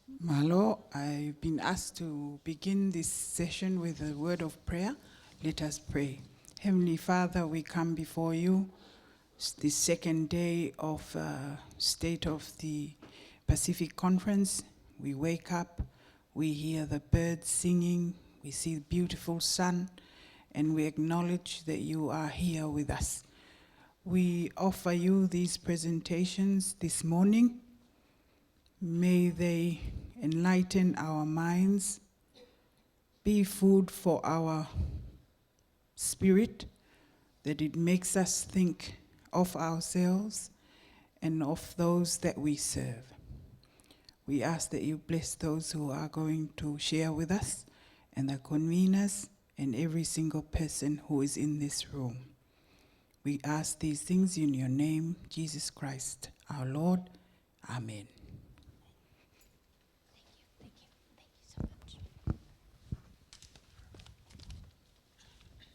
Malo, I've been asked to begin this session with a word of prayer. Let us pray. Heavenly Father, we come before you. It's the second day of State of the Pacific Conference. We wake up, we hear the birds singing, we see the beautiful sun, and we acknowledge that you are here with us. We offer you these presentations this morning. May they enlighten our minds, be food for our spirit, that it makes us think of ourselves and of those that we serve. We ask that you bless those who are going to share with us, and the conveners, and every single person who is in this room. We ask these things in your name, Jesus Christ, our Lord. Amen.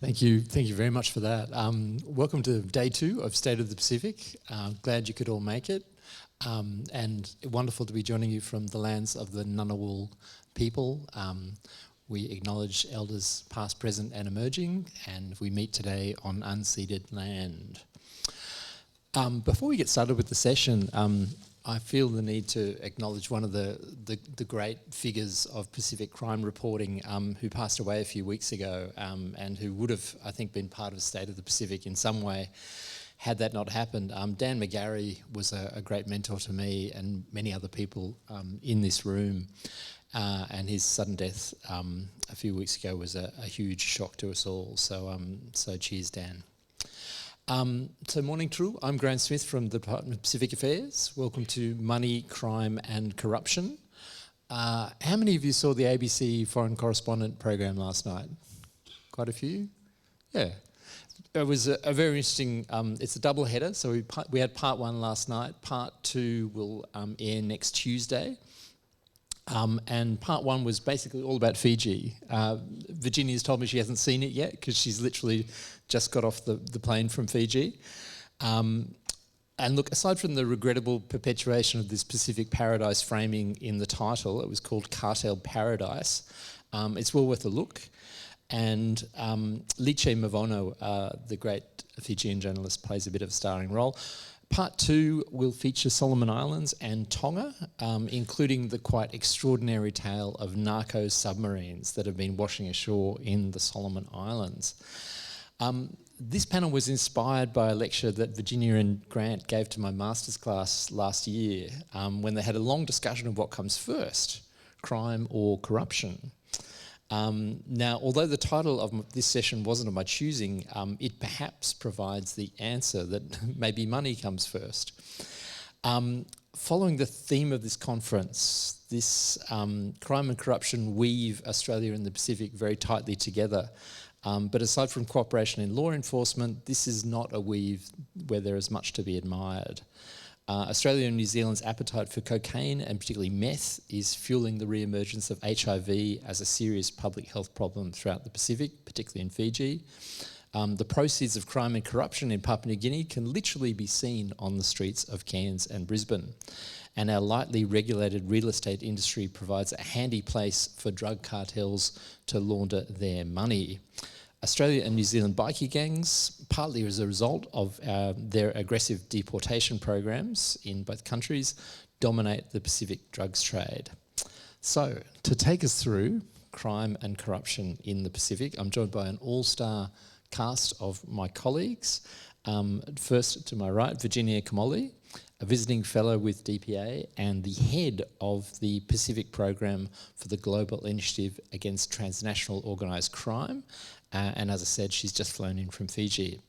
Thank you very much for that. Welcome to day 2 of State of the Pacific. Glad you could all make it. And wonderful to be joining you from the lands of the Ngunnawal people. We acknowledge elders past, present and emerging, and we meet today on unceded land. Before we get started with the session, I feel the need to acknowledge one of the great figures of Pacific crime reporting who passed away a few weeks ago and who would have, I think, been part of State of the Pacific in some way had that not happened. Dan McGarry was a great mentor to me and many other people in this room, and his sudden death a few weeks ago was a huge shock to us all. So cheers, Dan. So morning true, I'm Graeme Smith from the Department of Pacific Affairs. Welcome to Money, Crime and Corruption. How many of you saw the ABC Foreign Correspondent program last night? Quite a few? Yeah. It was a very interesting, it's a double header, so we had part 1 last night, part 2 will air next Tuesday. And part 1 was basically all about Fiji. Virginia's told me she hasn't seen it yet because she's literally just got off the plane from Fiji. And look, aside from the regrettable perpetuation of this Pacific Paradise framing in the title, it was called Cartel Paradise. It's well worth a look. And Liche Mavono, the great Fijian journalist, plays a bit of a starring role. Part 2 will feature Solomon Islands and Tonga, including the quite extraordinary tale of narco submarines that have been washing ashore in the Solomon Islands. This panel was inspired by a lecture that Virginia and Grant gave to my master's class last year when they had a long discussion of what comes first, crime or corruption. Now, although the title of this session wasn't of my choosing, it perhaps provides the answer that maybe money comes first. Following the theme of this conference, this crime and corruption weave Australia and the Pacific very tightly together. But aside from cooperation in law enforcement, this is not a weave where there is much to be admired. Australia and New Zealand's appetite for cocaine, and particularly meth, is fueling the re-emergence of HIV as a serious public health problem throughout the Pacific, particularly in Fiji. The proceeds of crime and corruption in Papua New Guinea can literally be seen on the streets of Cairns and Brisbane. And our lightly regulated real estate industry provides a handy place for drug cartels to launder their money. Australia and New Zealand bikie gangs, partly as a result of their aggressive deportation programs in both countries, dominate the Pacific drugs trade. So, to take us through crime and corruption in the Pacific, I'm joined by an all-star cast of my colleagues. First, to my right, Virginia Kamoli, a visiting fellow with DPA and the head of the Pacific Program for the Global Initiative Against Transnational Organised Crime. And as I said, she's just flown in from Fiji.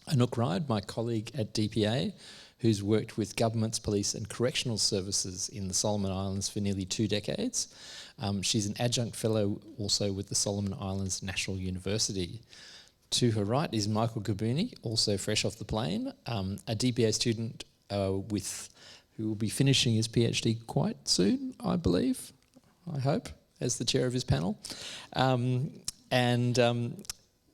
Anouk, my colleague at DPA, who's worked with governments, police and correctional services in the Solomon Islands for nearly 2 decades. She's an adjunct fellow also with the Solomon Islands National University. To her right is Michael Kabuni, also fresh off the plane, a DPA student who will be finishing his PhD quite soon, I believe, I hope, as the chair of his panel. And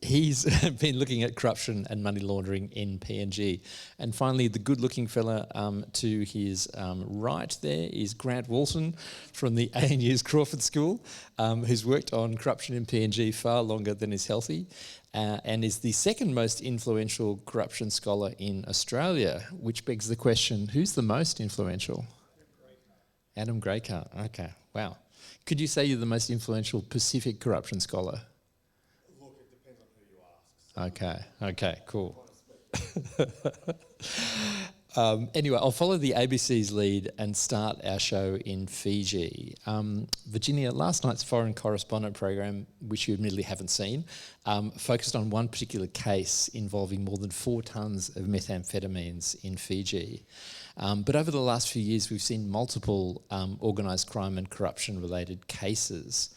he's been looking at corruption and money laundering in PNG. And finally, the good-looking fella to his right there is Grant Walton from the ANU's Crawford School, who's worked on corruption in PNG far longer than is healthy, and is the second most influential corruption scholar in Australia, which begs the question, who's the most influential? Adam Greycart. Okay, wow. Could you say you're the most influential Pacific corruption scholar? Look, it depends on who you ask. So. Okay, cool. Anyway, I'll follow the ABC's lead and start our show in Fiji. Virginia, last night's foreign correspondent program, which you admittedly haven't seen, focused on one particular case involving more than 4 tons of methamphetamines in Fiji. But over the last few years, we've seen multiple organised crime and corruption-related cases.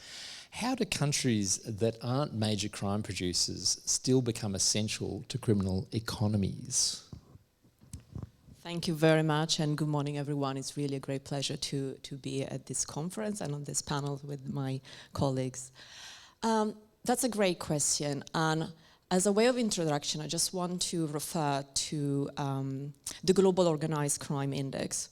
How do countries that aren't major crime producers still become essential to criminal economies? Thank you very much, and good morning, everyone. It's really a great pleasure to be at this conference and on this panel with my colleagues. That's a great question, and as a way of introduction, I just want to refer to the Global Organized Crime Index,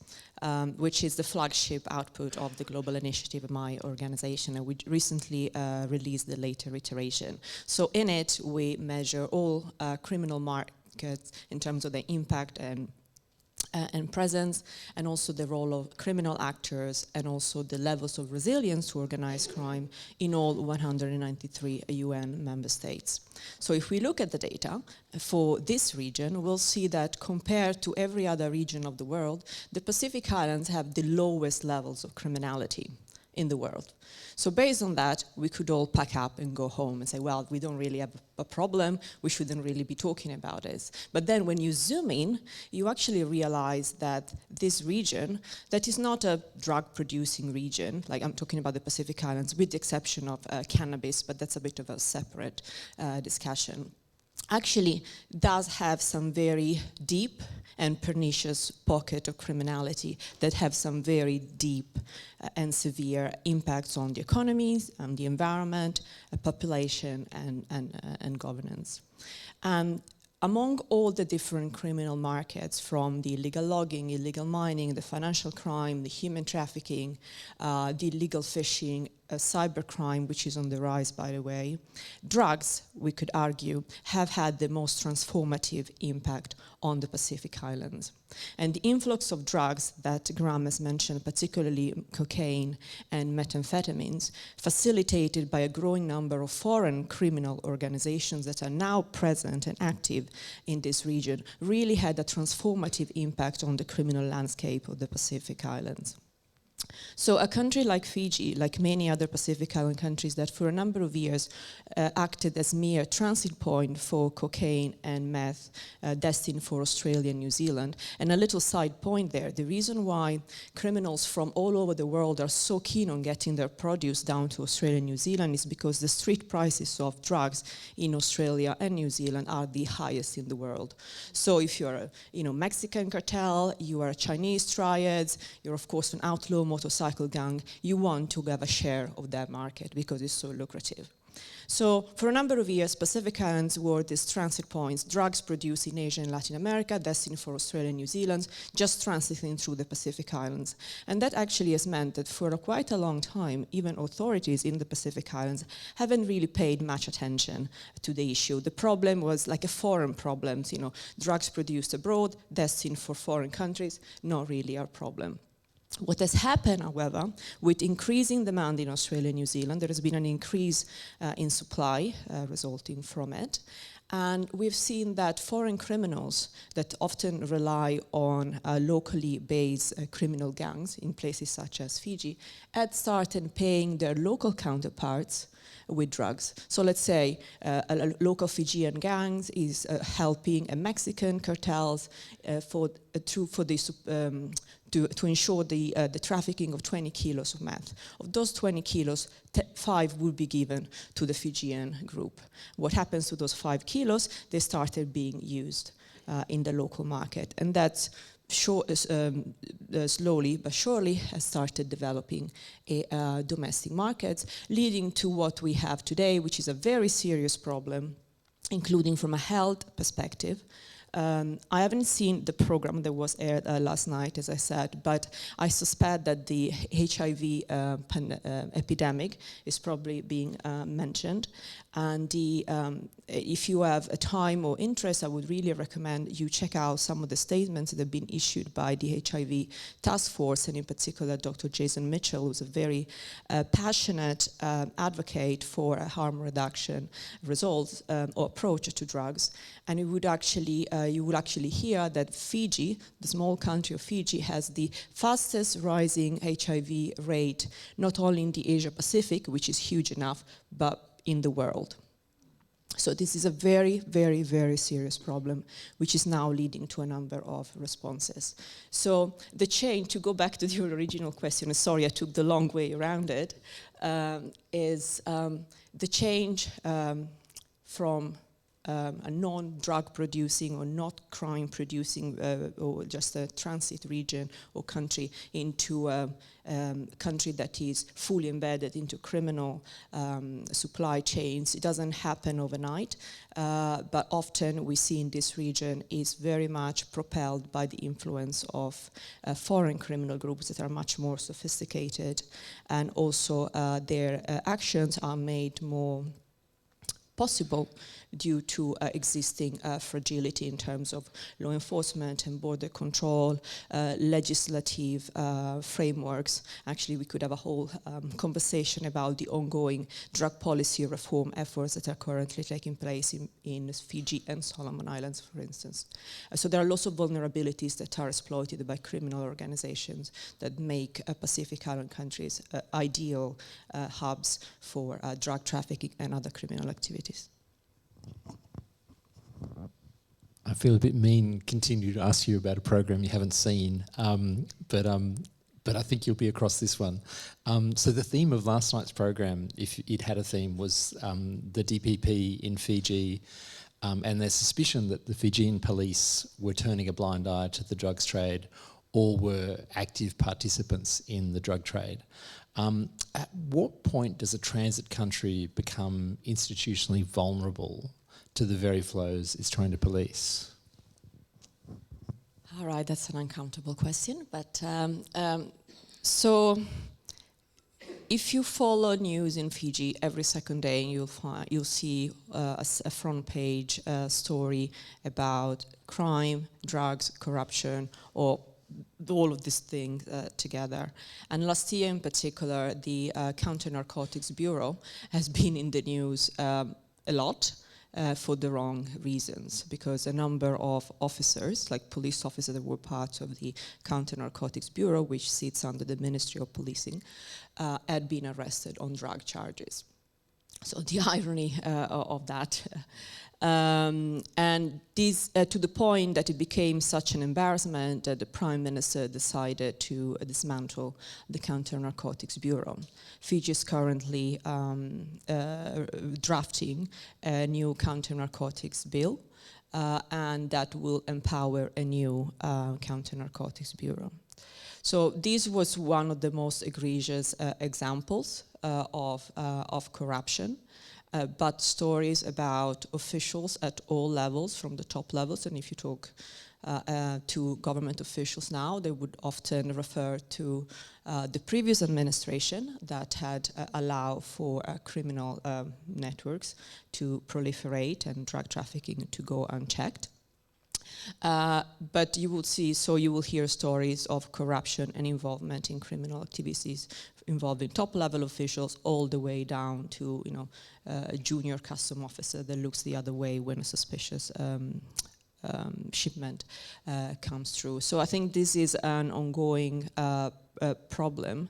which is the flagship output of the global initiative of my organization, and we recently released the later iteration. So in it, we measure all criminal markets in terms of the impact and presence, and also the role of criminal actors, and also the levels of resilience to organized crime in all 193 UN member states. So if we look at the data for this region, we'll see that compared to every other region of the world, the Pacific Islands have the lowest levels of criminality in the world. So based on that, we could all pack up and go home and say, well, we don't really have a problem, we shouldn't really be talking about this. But then when you zoom in, you actually realize that this region, that is not a drug-producing region, like I'm talking about the Pacific Islands, with the exception of cannabis, but that's a bit of a separate discussion, actually does have some very deep and pernicious pocket of criminality that have some very deep and severe impacts on the economies, and the environment, population, and governance. Among all the different criminal markets, from the illegal logging, illegal mining, the financial crime, the human trafficking, the illegal fishing, cybercrime, which is on the rise, by the way, drugs, we could argue, have had the most transformative impact on the Pacific Islands. And the influx of drugs that Graeme has mentioned, particularly cocaine and methamphetamines, facilitated by a growing number of foreign criminal organizations that are now present and active in this region, really had a transformative impact on the criminal landscape of the Pacific Islands. So a country like Fiji, like many other Pacific Island countries that for a number of years acted as mere transit point for cocaine and meth destined for Australia and New Zealand. And a little side point there, the reason why criminals from all over the world are so keen on getting their produce down to Australia and New Zealand is because the street prices of drugs in Australia and New Zealand are the highest in the world. So if you're a Mexican cartel, you are a Chinese triads, you're of course an outlaw motorcycle gang, you want to have a share of that market because it's so lucrative. So for a number of years, Pacific Islands were these transit points, drugs produced in Asia and Latin America, destined for Australia and New Zealand, just transiting through the Pacific Islands. And that actually has meant that for quite a long time, even authorities in the Pacific Islands haven't really paid much attention to the issue. The problem was like a foreign problem, drugs produced abroad, destined for foreign countries, not really our problem. What has happened, however, with increasing demand in Australia and New Zealand, there has been an increase in supply resulting from it. And we've seen that foreign criminals that often rely on locally based criminal gangs in places such as Fiji had started paying their local counterparts with drugs. So let's say a local Fijian gang is helping a Mexican cartels to ensure the trafficking of 20 kilos of meth. Of those 20 kilos, 5 would be given to the Fijian group. What happens to those 5 kilos? They started being used in the local market. And that's slowly but surely has started developing domestic markets, leading to what we have today, which is a very serious problem including from a health perspective. I haven't seen the program that was aired last night, as I said, but I suspect that the HIV epidemic is probably being mentioned. And if you have a time or interest, I would really recommend you check out some of the statements that have been issued by the HIV task force, and in particular Dr. Jason Mitchell, who's a very passionate advocate for a harm reduction results or approach to drugs. And it would actually, you would actually hear that Fiji, the small country of Fiji, has the fastest rising HIV rate, not only in the Asia Pacific, which is huge enough, but in the world. So this is a very, very, very serious problem, which is now leading to a number of responses. So the change, to go back to your original question, sorry I took the long way around it, is the change from a non-drug producing or not crime producing or just a transit region or country into a country that is fully embedded into criminal supply chains. It doesn't happen overnight, but often we see in this region is very much propelled by the influence of foreign criminal groups that are much more sophisticated, and also their actions are made more possible due to existing fragility in terms of law enforcement and border control, legislative frameworks. Actually, we could have a whole conversation about the ongoing drug policy reform efforts that are currently taking place in Fiji and Solomon Islands, for instance. So there are lots of vulnerabilities that are exploited by criminal organizations that make Pacific Island countries ideal hubs for drug trafficking and other criminal activities. I feel a bit mean continue to ask you about a program you haven't seen, but I think you'll be across this one. So the theme of last night's program, if it had a theme, was the DPP in Fiji and their suspicion that the Fijian police were turning a blind eye to the drugs trade or were active participants in the drug trade. At what point does a transit country become institutionally vulnerable to the very flows it's trying to police? All right, that's an uncomfortable question, but so if you follow news in Fiji every second day, you'll see a front page story about crime, drugs, corruption, or all of these things together. And last year in particular, the Counter-Narcotics Bureau has been in the news a lot for the wrong reasons, because a number of officers, like police officers that were part of the Counter-Narcotics Bureau, which sits under the Ministry of Policing, had been arrested on drug charges. So the irony of that. And this, to the point that it became such an embarrassment that the Prime Minister decided to dismantle the Counter-Narcotics Bureau. Fiji is currently drafting a new counter-narcotics bill, and that will empower a new Counter-Narcotics Bureau. So this was one of the most egregious examples of corruption. But stories about officials at all levels, from the top levels, and if you talk to government officials now, they would often refer to the previous administration that had allowed for criminal networks to proliferate and drug trafficking to go unchecked. But you will see, so you will hear stories of corruption and involvement in criminal activities involving top-level officials all the way down to, a junior custom officer that looks the other way when a suspicious shipment comes through. So I think this is an ongoing problem.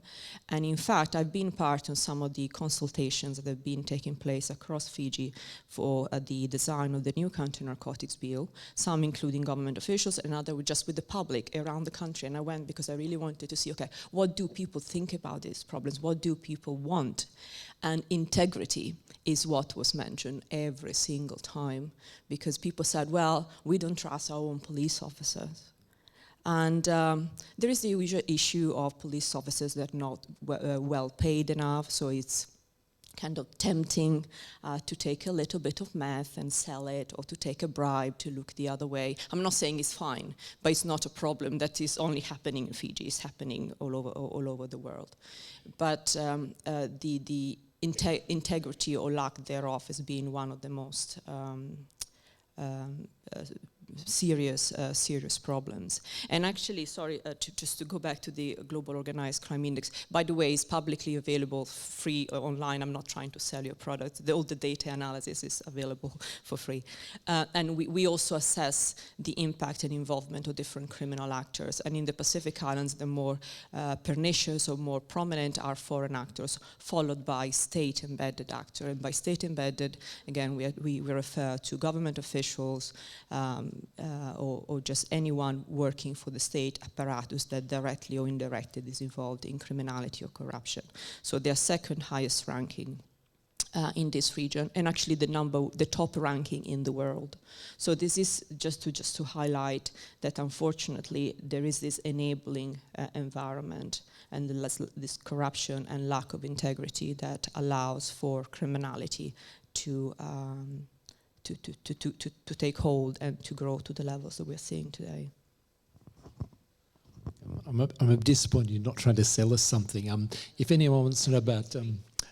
And in fact, I've been part of some of the consultations that have been taking place across Fiji for the design of the new counter-narcotics bill, some including government officials and others just with the public around the country. And I went because I really wanted to see, okay, what do people think about these problems? What do people want? And integrity is what was mentioned every single time, because people said, well, we don't trust our own police officers. And there is the usual issue of police officers that are not well paid enough, so it's kind of tempting to take a little bit of meth and sell it, or to take a bribe to look the other way. I'm not saying it's fine, but it's not a problem that is only happening in Fiji. It's happening all over the world. But the integrity or lack thereof has been one of the most serious problems. And actually, sorry, just to go back to the Global Organized Crime Index, by the way, it's publicly available, free online. I'm not trying to sell you a product. All the data analysis is available for free. And we also assess the impact and involvement of different criminal actors. And in the Pacific Islands, the more pernicious or more prominent are foreign actors, followed by state-embedded actors. And by state-embedded, again, we refer to government officials, or just anyone working for the state apparatus that directly or indirectly is involved in criminality or corruption. So they're second highest ranking in this region, and actually the top ranking in the world. So this is just to highlight that unfortunately there is this enabling environment and this corruption and lack of integrity that allows for criminality to take hold and to grow to the levels that we're seeing today. I'm a bit disappointed you're not trying to sell us something. If anyone wants to know about,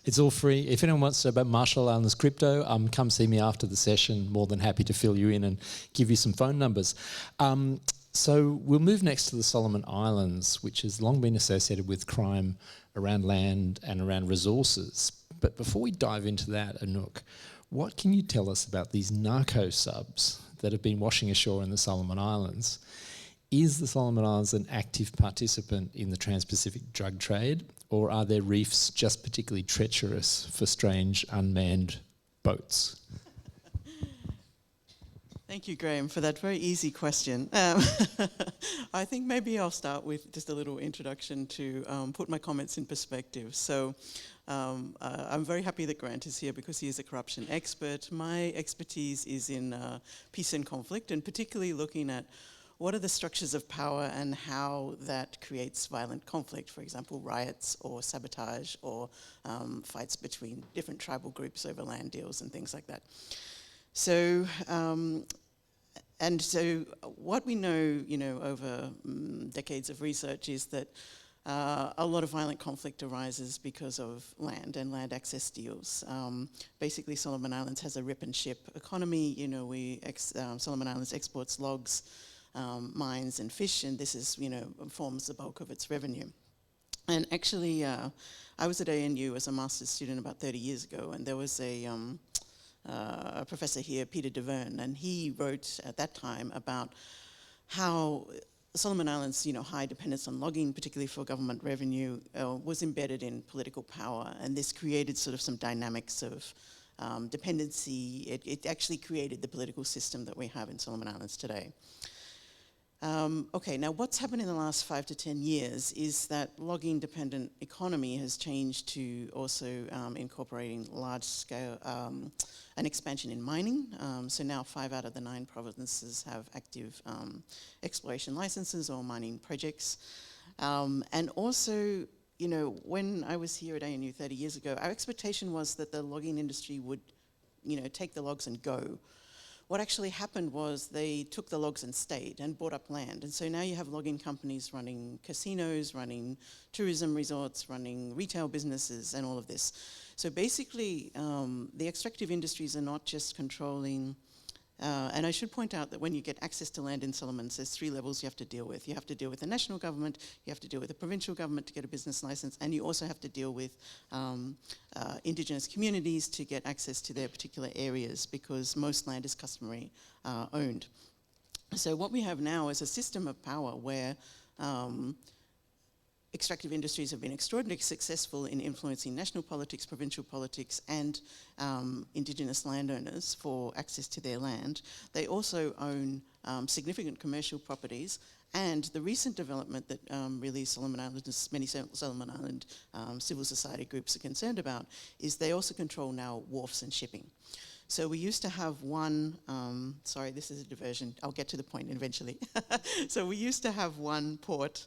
it's all free. If anyone wants to know about Marshall Islands crypto, come see me after the session. More than happy to fill you in and give you some phone numbers. So we'll move next to the Solomon Islands, which has long been associated with crime around land and around resources. But before we dive into that, Anouk, what can you tell us about these narco subs that have been washing ashore in the Solomon Islands? Is the Solomon Islands an active participant in the trans-Pacific drug trade, or are their reefs just particularly treacherous for strange unmanned boats? Thank you, Graeme, for that very easy question. I think maybe I'll start with just a little introduction to put my comments in perspective. So I'm very happy that Grant is here because he is a corruption expert. My expertise is in peace and conflict, and particularly looking at what are the structures of power and how that creates violent conflict, for example, riots or sabotage or fights between different tribal groups over land deals and things like that. So, so what we know, over decades of research is that a lot of violent conflict arises because of land and land access deals. Basically, Solomon Islands has a rip and ship economy. Solomon Islands exports logs, mines and fish, and this is, forms the bulk of its revenue. And actually, I was at ANU as a master's student about 30 years ago, and there was a professor here, Peter DeVerne, and he wrote at that time about how Solomon Islands, high dependence on logging, particularly for government revenue, was embedded in political power, and this created sort of some dynamics of dependency. It actually created the political system that we have in Solomon Islands today. Okay, now what's happened in the last 5 to 10 years is that logging-dependent economy has changed to also incorporating large-scale, an expansion in mining. So now 5 out of the 9 provinces have active exploration licenses or mining projects. And also, when I was here at ANU 30 years ago, our expectation was that the logging industry would, take the logs and go. What actually happened was they took the logs and stayed and bought up land. And so now you have logging companies running casinos, running tourism resorts, running retail businesses, and all of this. So basically, the extractive industries are not just controlling, and I should point out that when you get access to land in Solomons, there's 3 levels you have to deal with. You have to deal with the national government, you have to deal with the provincial government to get a business license, and you also have to deal with indigenous communities to get access to their particular areas, because most land is customary owned. So what we have now is a system of power where extractive industries have been extraordinarily successful in influencing national politics, provincial politics, and indigenous landowners for access to their land. They also own significant commercial properties, and the recent development that really many Solomon Island civil society groups are concerned about is they also control now wharfs and shipping. So we used to have one, sorry, this is a diversion. I'll get to the point eventually. So we used to have one port,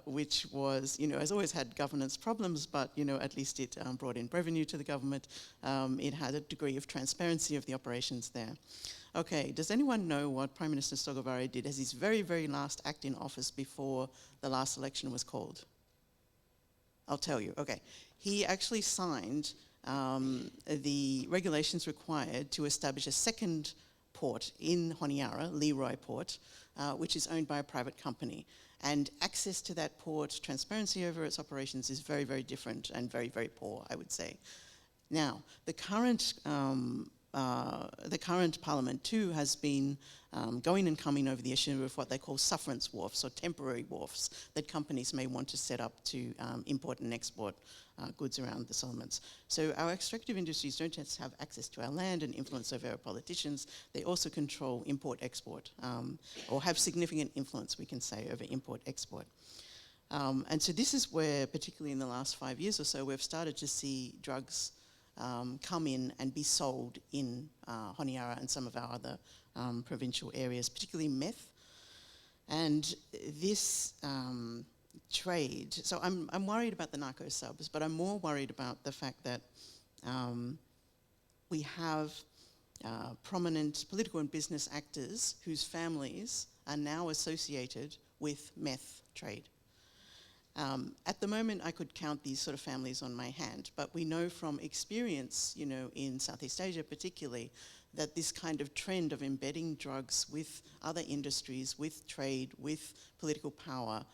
which was, has always had governance problems, but, at least it brought in revenue to the government. It had a degree of transparency of the operations there. Okay, does anyone know what Prime Minister Sogavare did as his very, very last act in office before the last election was called? I'll tell you. Okay. He actually signed the regulations required to establish a second port in Honiara, Leroy Port, which is owned by a private company. And access to that port, transparency over its operations is very, very different and very, very poor, I would say. Now, the current Parliament too has been going and coming over the issue of what they call sufferance wharfs or temporary wharfs that companies may want to set up to import and export goods around the Solomons. So our extractive industries don't just have access to our land and influence over our politicians, they also control import-export or have significant influence, we can say, over import-export. And so this is where, particularly in the last 5 years or so, we've started to see drugs come in and be sold in Honiara and some of our other provincial areas, particularly meth. And this trade, so I'm worried about the narco subs, but I'm more worried about the fact that we have prominent political and business actors whose families are now associated with meth trade. At the moment, I could count these sort of families on my hand, but we know from experience, in Southeast Asia particularly, that this kind of trend of embedding drugs with other industries, with trade, with political power,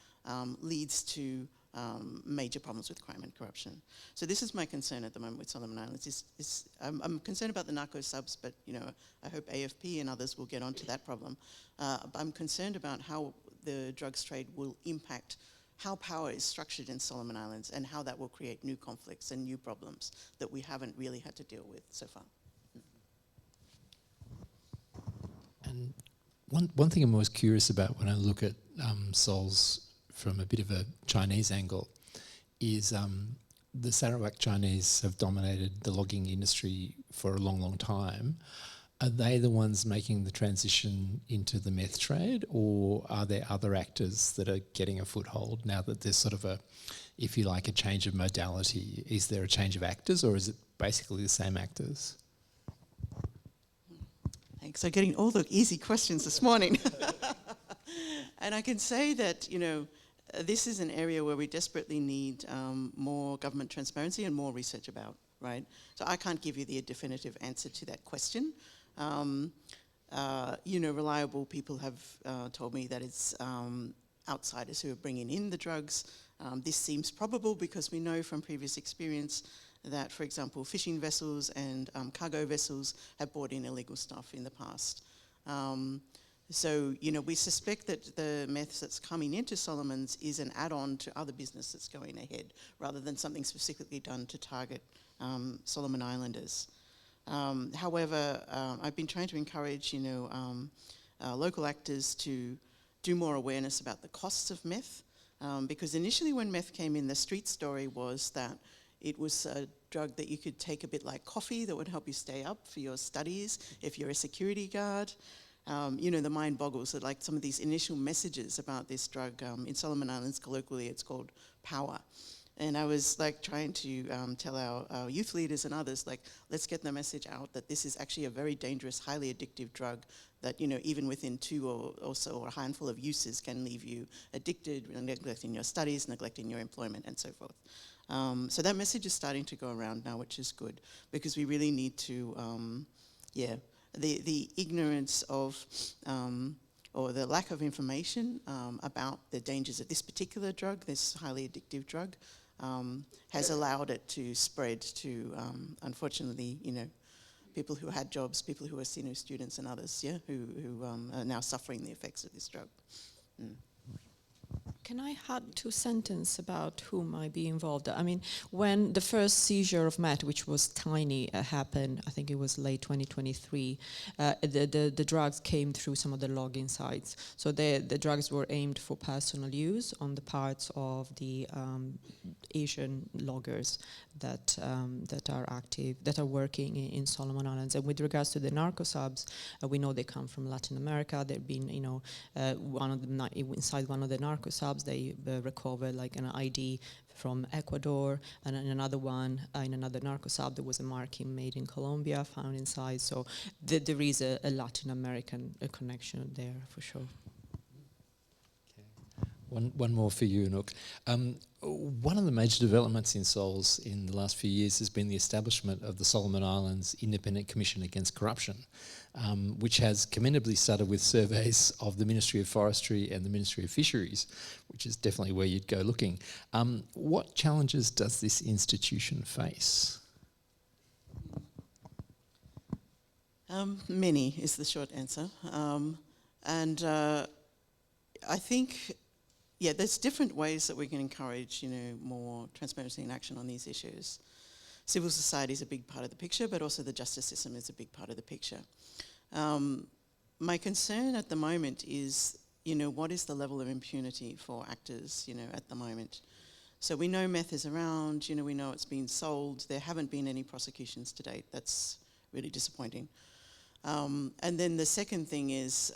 leads to major problems with crime and corruption. So this is my concern at the moment with Solomon Islands. I'm concerned about the narco subs, but I hope AFP and others will get onto that problem. I'm concerned about how the drugs trade will impact how power is structured in Solomon Islands and how that will create new conflicts and new problems that we haven't really had to deal with so far. And one thing I'm always curious about when I look at sols from a bit of a Chinese angle is the Sarawak Chinese have dominated the logging industry for a long, long time. Are they the ones making the transition into the meth trade, or are there other actors that are getting a foothold now that there's sort of a, if you like, a change of modality? Is there a change of actors, or is it basically the same actors? Thanks. So getting all the easy questions this morning. And I can say that, this is an area where we desperately need more government transparency and more research about, right? So I can't give you the definitive answer to that question. Reliable people have told me that it's outsiders who are bringing in the drugs. This seems probable because we know from previous experience that, for example, fishing vessels and cargo vessels have brought in illegal stuff in the past. So, we suspect that the meth that's coming into Solomons is an add-on to other business that's going ahead, rather than something specifically done to target Solomon Islanders. However, I've been trying to encourage, local actors to do more awareness about the costs of meth, because initially when meth came in, the street story was that it was a drug that you could take a bit like coffee that would help you stay up for your studies if you're a security guard. The mind boggles at like some of these initial messages about this drug. In Solomon Islands, colloquially, it's called power. And I was like trying to tell our youth leaders and others, like, let's get the message out that this is actually a very dangerous, highly addictive drug that, even within 2 or so, or a handful of uses can leave you addicted, neglecting your studies, neglecting your employment, and so forth. So that message is starting to go around now, which is good, because we really need to, the ignorance of, or the lack of information about the dangers of this particular drug, this highly addictive drug, has allowed it to spread to, unfortunately, people who had jobs, people who are senior students and others, who are now suffering the effects of this drug. Can I add 2 sentences about who might be involved? I mean, when the first seizure of meth, which was tiny, happened, I think it was late 2023, the drugs came through some of the logging sites. So the drugs were aimed for personal use on the parts of the Asian loggers that are active, that are working in Solomon Islands. And with regards to the narco subs, we know they come from Latin America. They've been, one of them inside one of the narco subs. They recovered like an ID from Ecuador, and in another one, in another narco sub, there was a marking made in Colombia found inside. So there is a Latin American connection there for sure. One more for you, Anouk. One of the major developments in SOLS in the last few years has been the establishment of the Solomon Islands Independent Commission Against Corruption, which has commendably started with surveys of the Ministry of Forestry and the Ministry of Fisheries, which is definitely where you'd go looking. What challenges does this institution face? Many is the short answer. I think, there's different ways that we can encourage, more transparency and action on these issues. Civil society is a big part of the picture, but also the justice system is a big part of the picture. My concern at the moment is, what is the level of impunity for actors, at the moment? So we know meth is around, we know it's been sold. There haven't been any prosecutions to date. That's really disappointing. And then the second thing is,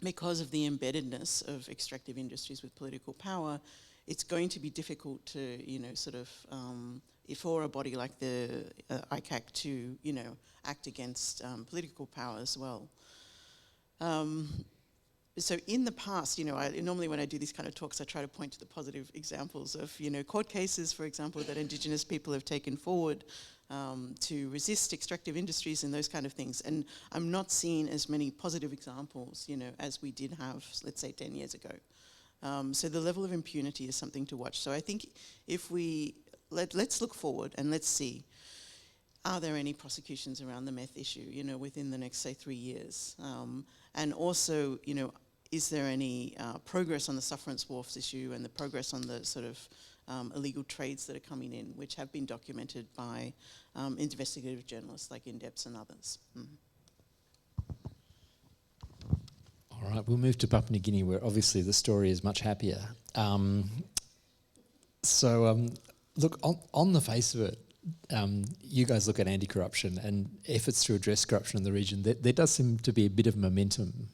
because of the embeddedness of extractive industries with political power, it's going to be difficult to, for a body like the ICAC to, act against political power as well. So in the past, normally when I do these kind of talks, I try to point to the positive examples of, court cases, for example, that Indigenous people have taken forward to resist extractive industries and those kind of things. And I'm not seeing as many positive examples, as we did have, let's say, 10 years ago. So the level of impunity is something to watch. So I think if let's look forward and let's see, are there any prosecutions around the meth issue, within the next, say, 3 years? And also, is there any progress on the sufferance wharfs issue and the progress on the sort of illegal trades that are coming in, which have been documented by investigative journalists like In-Depth and others. All right, we'll move to Papua New Guinea, where obviously the story is much happier. Look, on the face of it, you guys look at anti-corruption and efforts to address corruption in the region. There does seem to be a bit of momentum.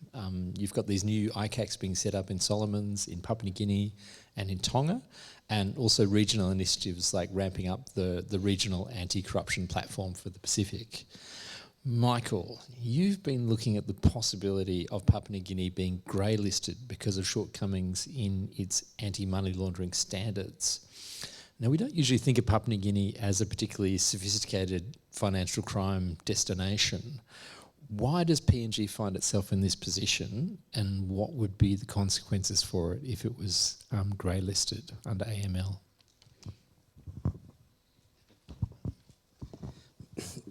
You've got these new ICACs being set up in Solomons, in Papua New Guinea and in Tonga, and also regional initiatives like ramping up the regional anti-corruption platform for the Pacific. Michael, you've been looking at the possibility of Papua New Guinea being grey listed because of shortcomings in its anti-money laundering standards. Now, we don't usually think of Papua New Guinea as a particularly sophisticated financial crime destination. Why does PNG find itself in this position, and what would be the consequences for it if it was grey listed under AML?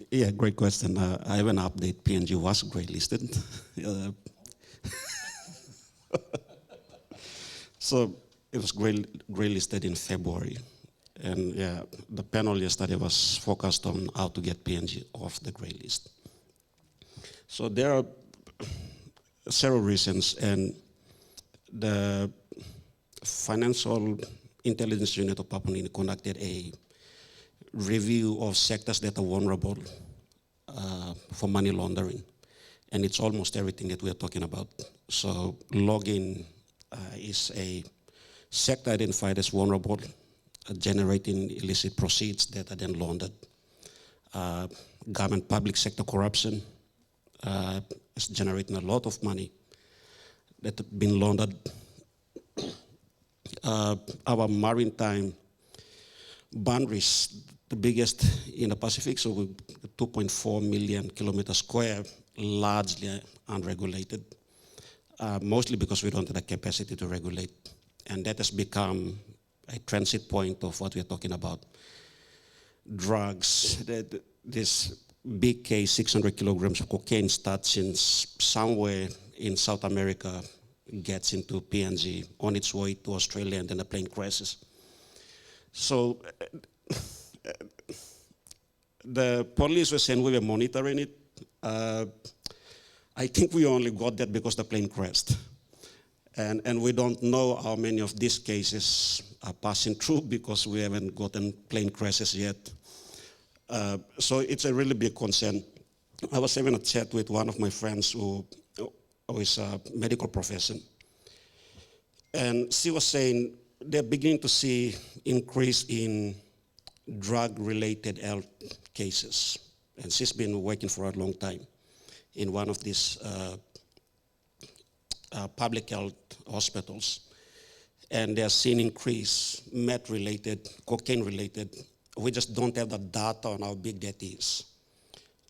Yeah, great question. I have an update. PNG was grey listed. So it was grey listed in February. And yeah, the panel yesterday was focused on how to get PNG off the grey list. So there are several reasons, and the Financial Intelligence Unit of Papua New Guinea conducted a review of sectors that are vulnerable for money laundering. And it's almost everything that we're talking about. So logging is a sector identified as vulnerable, generating illicit proceeds that are then laundered. Government public sector corruption is generating a lot of money that have been laundered. Our maritime boundaries, the biggest in the Pacific, so 2.4 million kilometers square, largely unregulated, mostly because we don't have the capacity to regulate. And that has become a transit point of what we're talking about. Drugs, this big case, 600 kilograms of cocaine starts in somewhere in South America, gets into PNG on its way to Australia, and then the plane crashes. So the police were saying we were monitoring it. I think we only got that because the plane crashed. And we don't know how many of these cases are passing through because we haven't gotten plane crashes yet. So it's a really big concern. I was having a chat with one of my friends who is a medical profession. And she was saying they're beginning to see increase in drug-related health cases. And she's been working for a long time in one of these public health hospitals. And they're seeing increase, meth-related, cocaine-related. We just don't have the data on how big that is.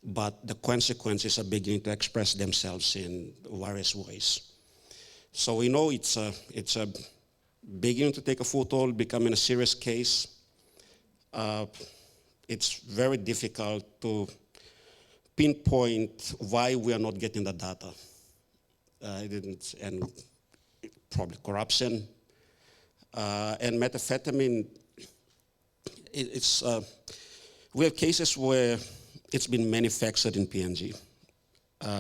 But the consequences are beginning to express themselves in various ways. So we know it's beginning to take a foothold, becoming a serious case. It's very difficult to pinpoint why we are not getting the data. And probably corruption. And methamphetamine, we have cases where it's been manufactured in PNG.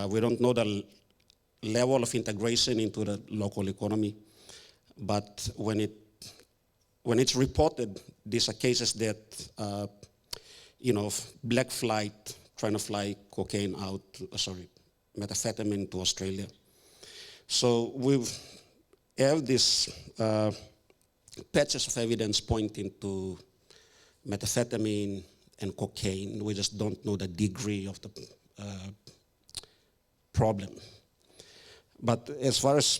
We don't know the level of integration into the local economy, but when it's reported, these are cases that, black flight trying to fly cocaine out, methamphetamine to Australia. So we have this patches of evidence pointing to methamphetamine and cocaine. We just don't know the degree of the problem. But as far as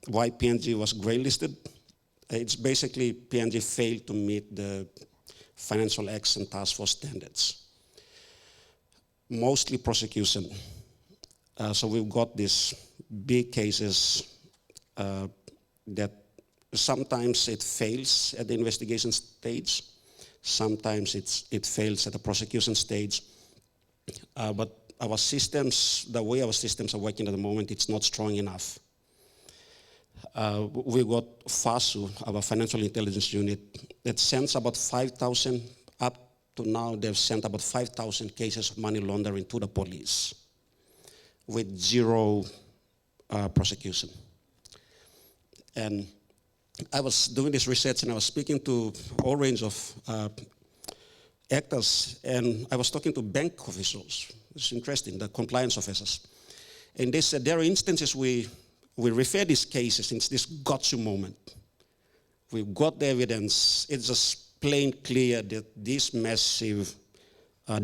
why PNG was grey listed, it's basically PNG failed to meet the Financial Action Task Force standards. Mostly prosecution. So we've got these big cases that sometimes it fails at the investigation stage, sometimes it fails at the prosecution stage. But our systems, the way our systems are working at the moment, it's not strong enough. We got FASU, our Financial Intelligence Unit, that sends about 5,000, up to now they've sent about 5,000 cases of money laundering to the police with zero prosecution. And I was doing this research and I was speaking to all range of actors, and I was talking to bank officials. It's interesting, the compliance officers. And they said there are instances we refer these cases in this gotcha moment. We've got the evidence. It's just plain clear that this massive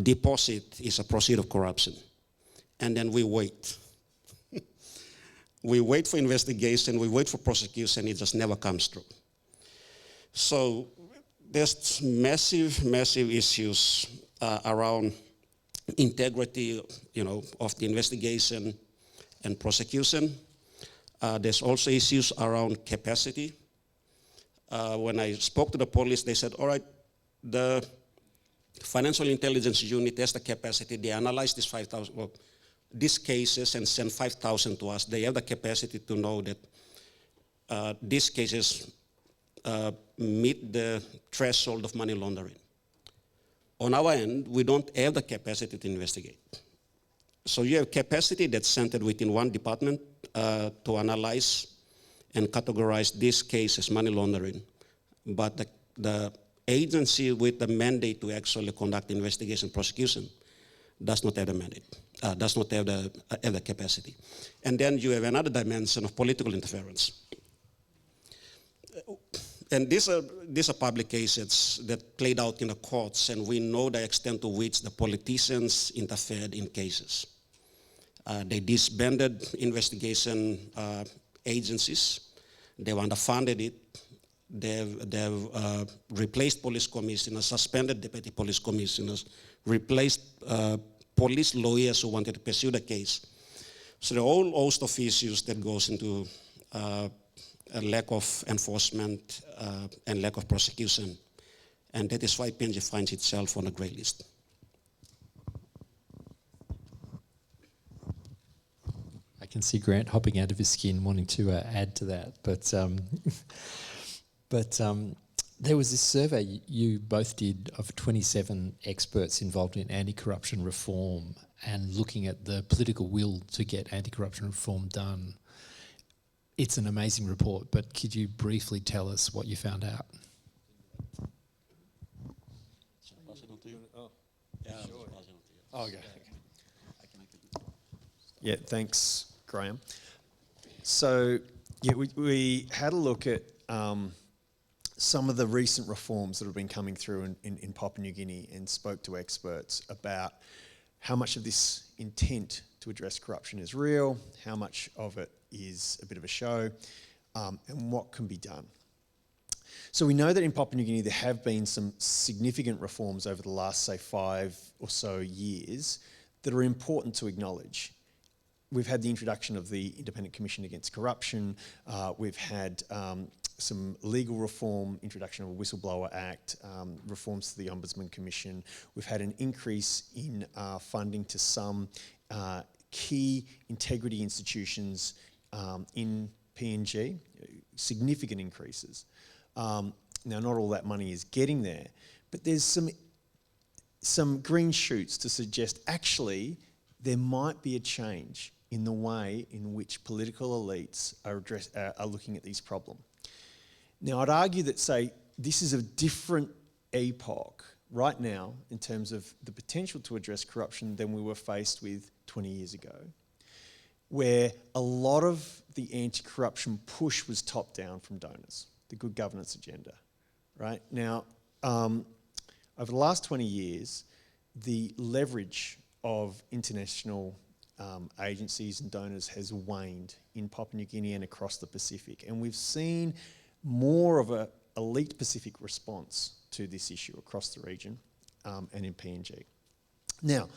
deposit is a proceed of corruption. And then we wait. We wait for investigation, we wait for prosecution, it just never comes through. So there's massive, massive issues around integrity, of the investigation and prosecution. There's also issues around capacity. When I spoke to the police, they said, all right, the Financial Intelligence Unit has the capacity, they analyze these cases and send 5,000 to us. They have the capacity to know that these cases meet the threshold of money laundering. On our end, we don't have the capacity to investigate. So you have capacity that's centered within one department to analyze and categorize this case as money laundering. But the agency with the mandate to actually conduct investigation prosecution does not have the mandate, does not have the capacity. And then you have another dimension of political interference. And these are public cases that played out in the courts, and we know the extent to which the politicians interfered in cases. They disbanded investigation agencies. They've underfunded it. They've replaced police commissioners, suspended deputy police commissioners, replaced police lawyers who wanted to pursue the case. So there are a whole host of issues that goes into a lack of enforcement and lack of prosecution. And that is why PNG finds itself on a grey list. can see Grant hopping out of his skin, wanting to add to that. But there was this survey you both did of 27 experts involved in anti-corruption reform and looking at the political will to get anti-corruption reform done. It's an amazing report, but could you briefly tell us what you found out? Oh, okay. Yeah, thanks, Graeme. So, yeah, we had a look at some of the recent reforms that have been coming through in Papua New Guinea and spoke to experts about how much of this intent to address corruption is real, how much of it is a bit of a show, and what can be done. So we know that in Papua New Guinea there have been some significant reforms over the last, say, 5 or so years that are important to acknowledge. We've had the introduction of the Independent Commission Against Corruption. We've had some legal reform, introduction of a Whistleblower Act, reforms to the Ombudsman Commission. We've had an increase in funding to some key integrity institutions in PNG, significant increases. Now, not all that money is getting there, but there's some green shoots to suggest actually there might be a change in the way in which political elites are looking at these problems. Now, I'd argue that, say, this is a different epoch right now in terms of the potential to address corruption than we were faced with 20 years ago, where a lot of the anti-corruption push was top-down from donors, the good governance agenda, right? Now, over the last 20 years, the leverage of international agencies and donors has waned in Papua New Guinea and across the Pacific. And we've seen more of an elite Pacific response to this issue across the region and in PNG. Now,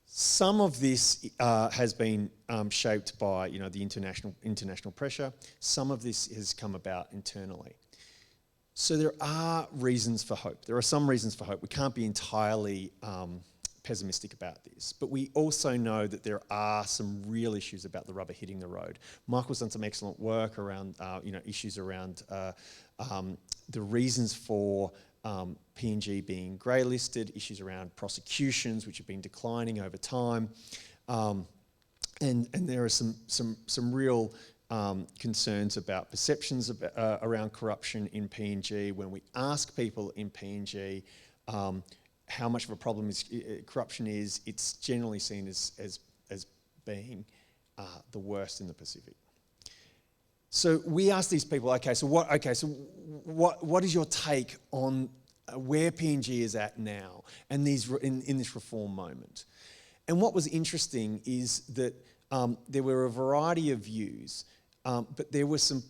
some of this has been shaped by, the international pressure. Some of this has come about internally. So there are reasons for hope. There are some reasons for hope. We can't be entirely pessimistic about this, but we also know that there are some real issues about the rubber hitting the road. Michael's done some excellent work around, issues around the reasons for PNG being grey listed, issues around prosecutions which have been declining over time, and there are some real concerns about perceptions around corruption in PNG. When we ask people in PNG how much of a problem corruption is, it's generally seen as being the worst in the Pacific. So we ask these people, what is your take on where PNG is at now and in this reform moment? And what was interesting is that there were a variety of views, but there were some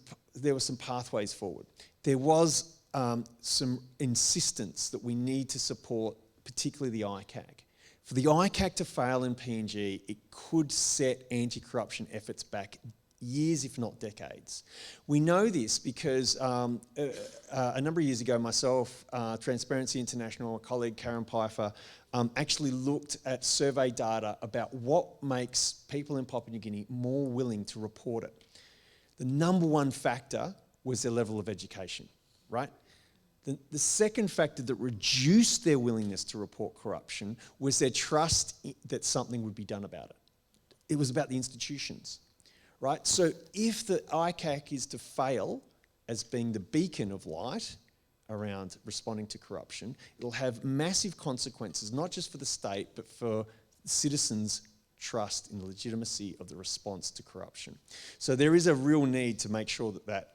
pathways forward. There was some insistence that we need to support particularly the ICAC. For the ICAC to fail in PNG, it could set anti-corruption efforts back years, if not decades. We know this because a number of years ago, myself, Transparency International, a colleague, Karen Pfeiffer, actually looked at survey data about what makes people in Papua New Guinea more willing to report it. The number one factor was their level of education, right? The second factor that reduced their willingness to report corruption was their trust that something would be done about it. It was about the institutions, right? So if the ICAC is to fail as being the beacon of light around responding to corruption, it'll have massive consequences, not just for the state, but for citizens' trust in the legitimacy of the response to corruption. So there is a real need to make sure that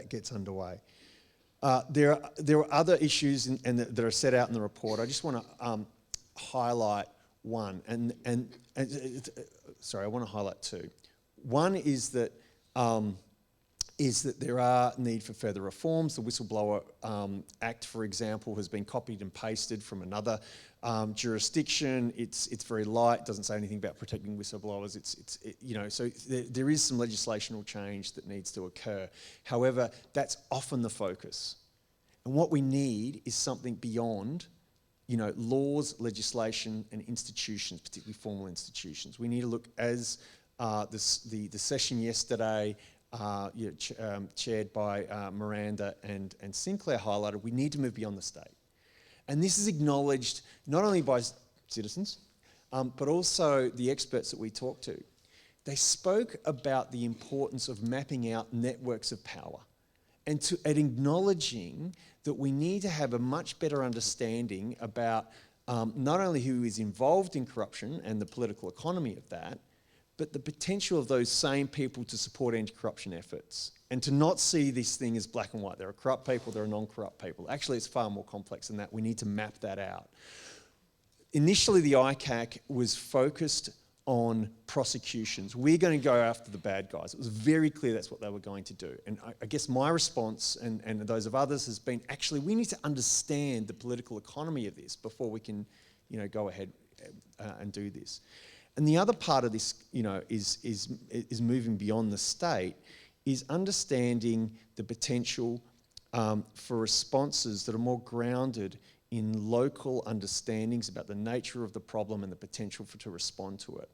gets underway. There are other issues that are set out in the report. I just want to highlight one, I want to highlight two. One is that there are need for further reforms. The Whistleblower Act, for example, has been copied and pasted from another jurisdiction. It's very light. Doesn't say anything about protecting whistleblowers. So there is some legislational change that needs to occur. However, that's often the focus, and what we need is something beyond, laws, legislation, and institutions, particularly formal institutions. We need to look, as the session yesterday, chaired by Miranda and Sinclair, highlighted we need to move beyond the state. And this is acknowledged not only by citizens, but also the experts that we talk to. They spoke about the importance of mapping out networks of power and acknowledging that we need to have a much better understanding about not only who is involved in corruption and the political economy of that, but the potential of those same people to support anti-corruption efforts, and to not see this thing as black and white. There are corrupt people, there are non-corrupt people. Actually, it's far more complex than that. We need to map that out. Initially, the ICAC was focused on prosecutions. We're going to go after the bad guys. It was very clear that's what they were going to do. And I guess my response, and those of others, has been, actually, we need to understand the political economy of this before we can, go ahead and do this. And the other part of this, is moving beyond the state, is understanding the potential for responses that are more grounded in local understandings about the nature of the problem and the potential to respond to it.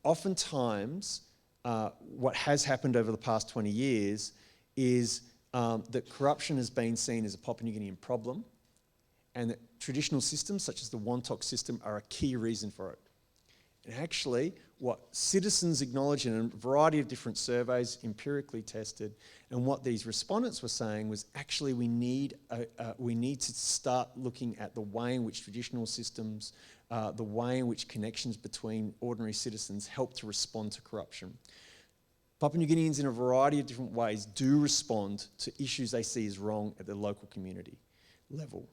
Oftentimes, what has happened over the past 20 years is that corruption has been seen as a Papua New Guinean problem, and that traditional systems such as the Wontok system are a key reason for it. And actually, what citizens acknowledge in a variety of different surveys, empirically tested, and what these respondents were saying was, actually we need to start looking at the way in which traditional systems, the way in which connections between ordinary citizens help to respond to corruption. Papua New Guineans in a variety of different ways do respond to issues they see as wrong at the local community level.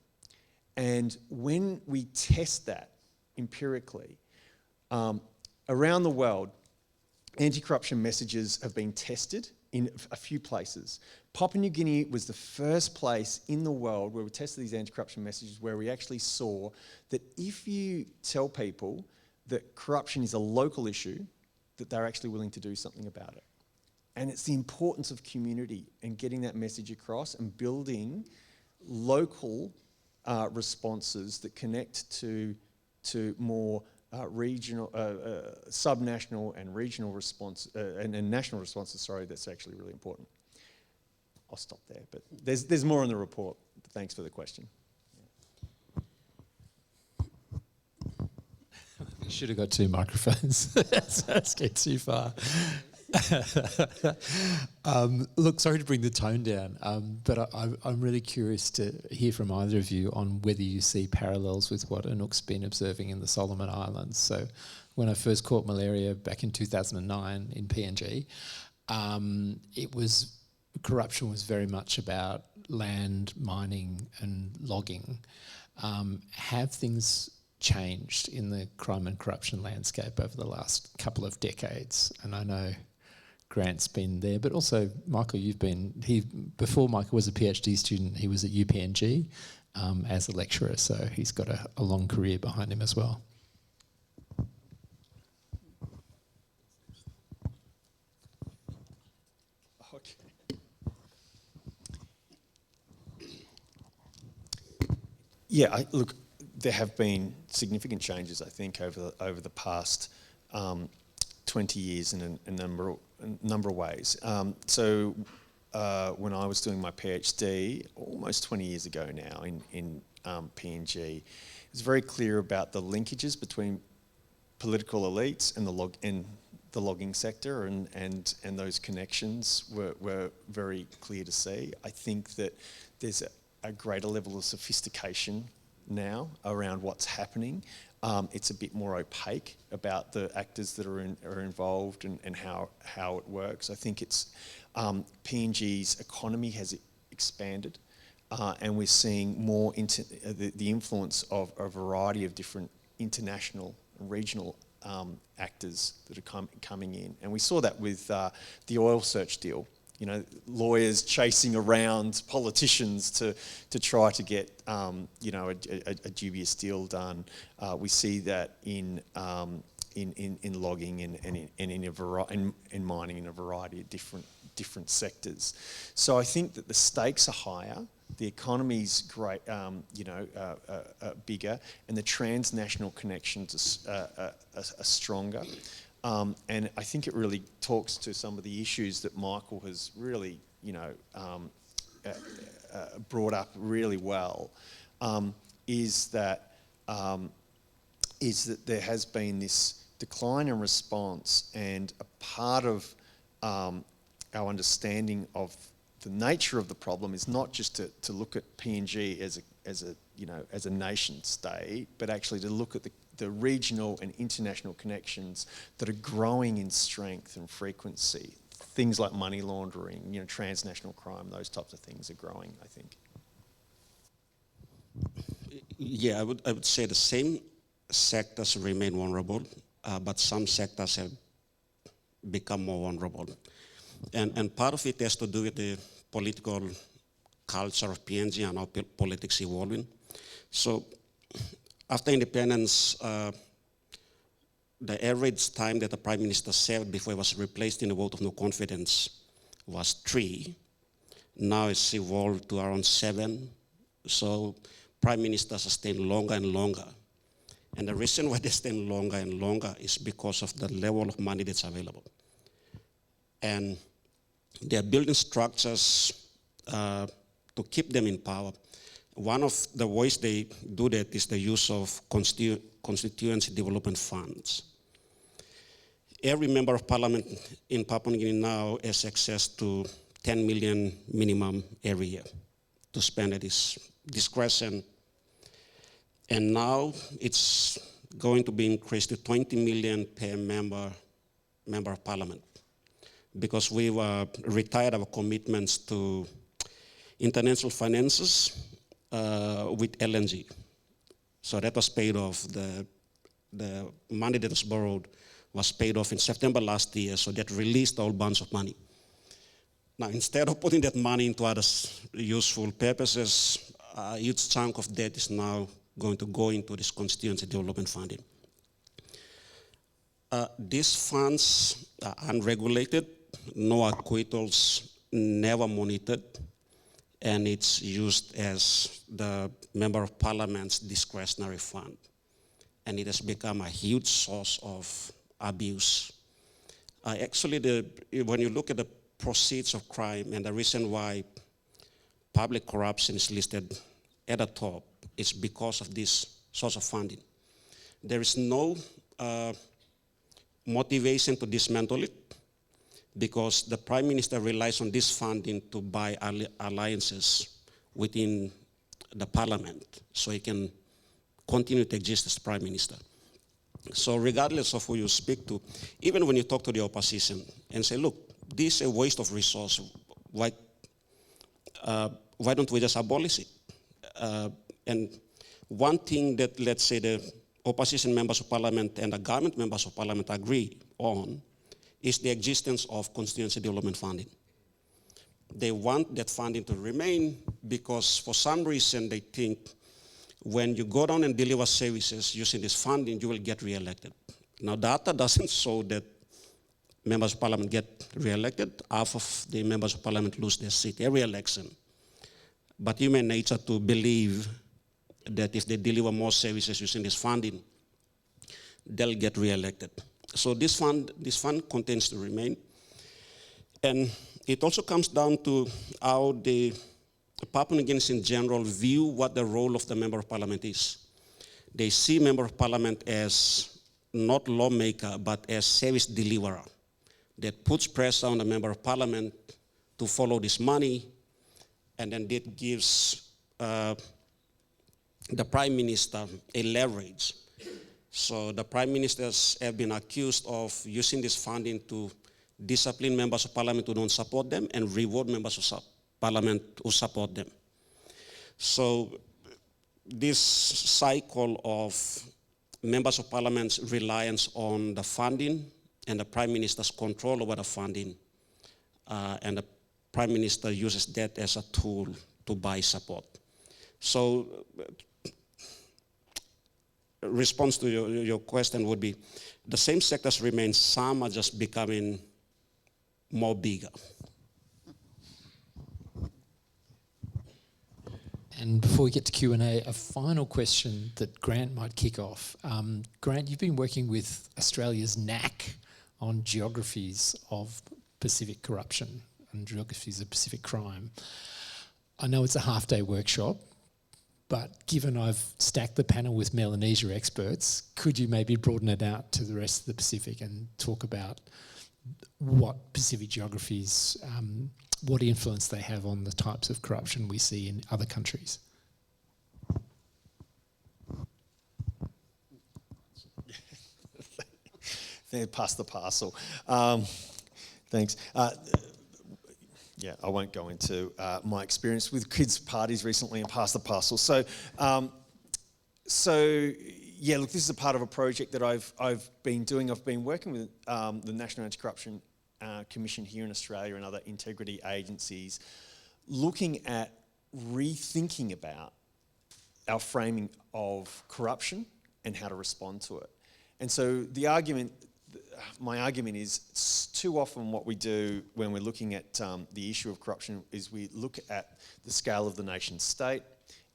And when we test that empirically, around the world, anti-corruption messages have been tested in a few places. Papua New Guinea was the first place in the world where we tested these anti-corruption messages, where we actually saw that if you tell people that corruption is a local issue, that they're actually willing to do something about it. And it's the importance of community and getting that message across and building local responses that connect to more regional, subnational and regional response, and national responses, that's actually really important. I'll stop there, but there's more in the report. Thanks for the question. You should have got 2 microphones. Let's get too far. Look, sorry to bring the tone down, but I'm really curious to hear from either of you on whether you see parallels with what Anouk's been observing in the Solomon Islands. So when I first caught malaria back in 2009 in PNG, corruption was very much about land, mining and logging. Have things changed in the crime and corruption landscape over the last couple of decades? And I know Grant's been there, but also Michael, before Michael was a PhD student, he was at UPNG as a lecturer, so he's got a long career behind him as well. Okay. Yeah, look, there have been significant changes, I think, over the past 20 years in a number of ways. So when I was doing my PhD, almost 20 years ago now in PNG, it was very clear about the linkages between political elites and the logging sector, and those connections were very clear to see. I think that there's a greater level of sophistication now around what's happening. It's a bit more opaque about the actors that are involved and how it works. I think it's PNG's economy has expanded, and we're seeing more the influence of a variety of different international and regional actors that are coming in. And we saw that with the oil search deal. Lawyers chasing around politicians to try to get, a dubious deal done. We see that in logging and in mining in a variety of different sectors. So I think that the stakes are higher, the economy's great, bigger, and the transnational connections are stronger. And I think it really talks to some of the issues that Michael has really, brought up really well, is that there has been this decline in response, and a part of our understanding of the nature of the problem is not just to look at PNG as a nation state, but actually to look at the regional and international connections that are growing in strength and frequency. Things like money laundering, transnational crime, those types of things are growing, I think. Yeah, I would say the same sectors remain vulnerable, but some sectors have become more vulnerable. And part of it has to do with the political culture of PNG and how politics evolving. So after independence, the average time that the Prime Minister served before he was replaced in a vote of no confidence was 3. Now it's evolved to around 7. So Prime Ministers are staying longer and longer. And the reason why they're staying longer and longer is because of the level of money that's available. And they're building structures to keep them in power. One of the ways they do that is the use of constituency development funds. Every member of parliament in Papua New Guinea now has access to 10 million minimum every year to spend at his discretion. And now it's going to be increased to 20 million per member of parliament, because we've retired our commitments to international finances with LNG. So that was paid off. The money that was borrowed was paid off in September last year, so that released a whole bunch of money. Now, instead of putting that money into other useful purposes, a huge chunk of that is now going to go into this constituency development funding. These funds are unregulated, no acquittals, never monitored, and it's used as the Member of Parliament's discretionary fund. And it has become a huge source of abuse. Actually, when you look at the proceeds of crime and the reason why public corruption is listed at the top, it's because of this source of funding. There is no motivation to dismantle it, because the Prime Minister relies on this funding to buy alliances within the Parliament, so he can continue to exist as Prime Minister. So regardless of who you speak to, even when you talk to the opposition and say, look, this is a waste of resource, why don't we just abolish it? And one thing that, let's say, the opposition members of parliament and the government members of parliament agree on is the existence of constituency development funding. They want that funding to remain because for some reason they think when you go down and deliver services using this funding, you will get re-elected. Now, data doesn't show that members of parliament get re-elected. Half of the members of parliament lose their seat every election. But human nature to believe that if they deliver more services using this funding, they'll get re-elected. So this fund continues to remain. And it also comes down to how the Papua New Guineans in general view what the role of the Member of Parliament is. They see Member of Parliament as not lawmaker, but as service deliverer that puts pressure on the Member of Parliament to follow this money, and then that gives the Prime Minister a leverage. So the Prime Ministers have been accused of using this funding to discipline members of parliament who don't support them and reward members of parliament who support them. So this cycle of members of parliament's reliance on the funding and the Prime Minister's control over the funding, and the Prime Minister uses that as a tool to buy support. So response to your question would be, the same sectors remain, some are just becoming more bigger. And before we get to Q&A, a final question that Grant might kick off. Grant, you've been working with Australia's NAC on geographies of Pacific corruption and geographies of Pacific crime. I know it's a half-day workshop, but given I've stacked the panel with Melanesia experts, could you maybe broaden it out to the rest of the Pacific and talk about what Pacific geographies, what influence they have on the types of corruption we see in other countries? Pass the parcel. Thanks. Yeah, I won't go into my experience with kids' parties recently and pass the parcel. So yeah, look, this is a part of a project that I've been doing. I've been working with the National Anti-Corruption Commission here in Australia and other integrity agencies, looking at rethinking about our framing of corruption and how to respond to it. And so my argument is too often what we do when we're looking at the issue of corruption is we look at the scale of the nation state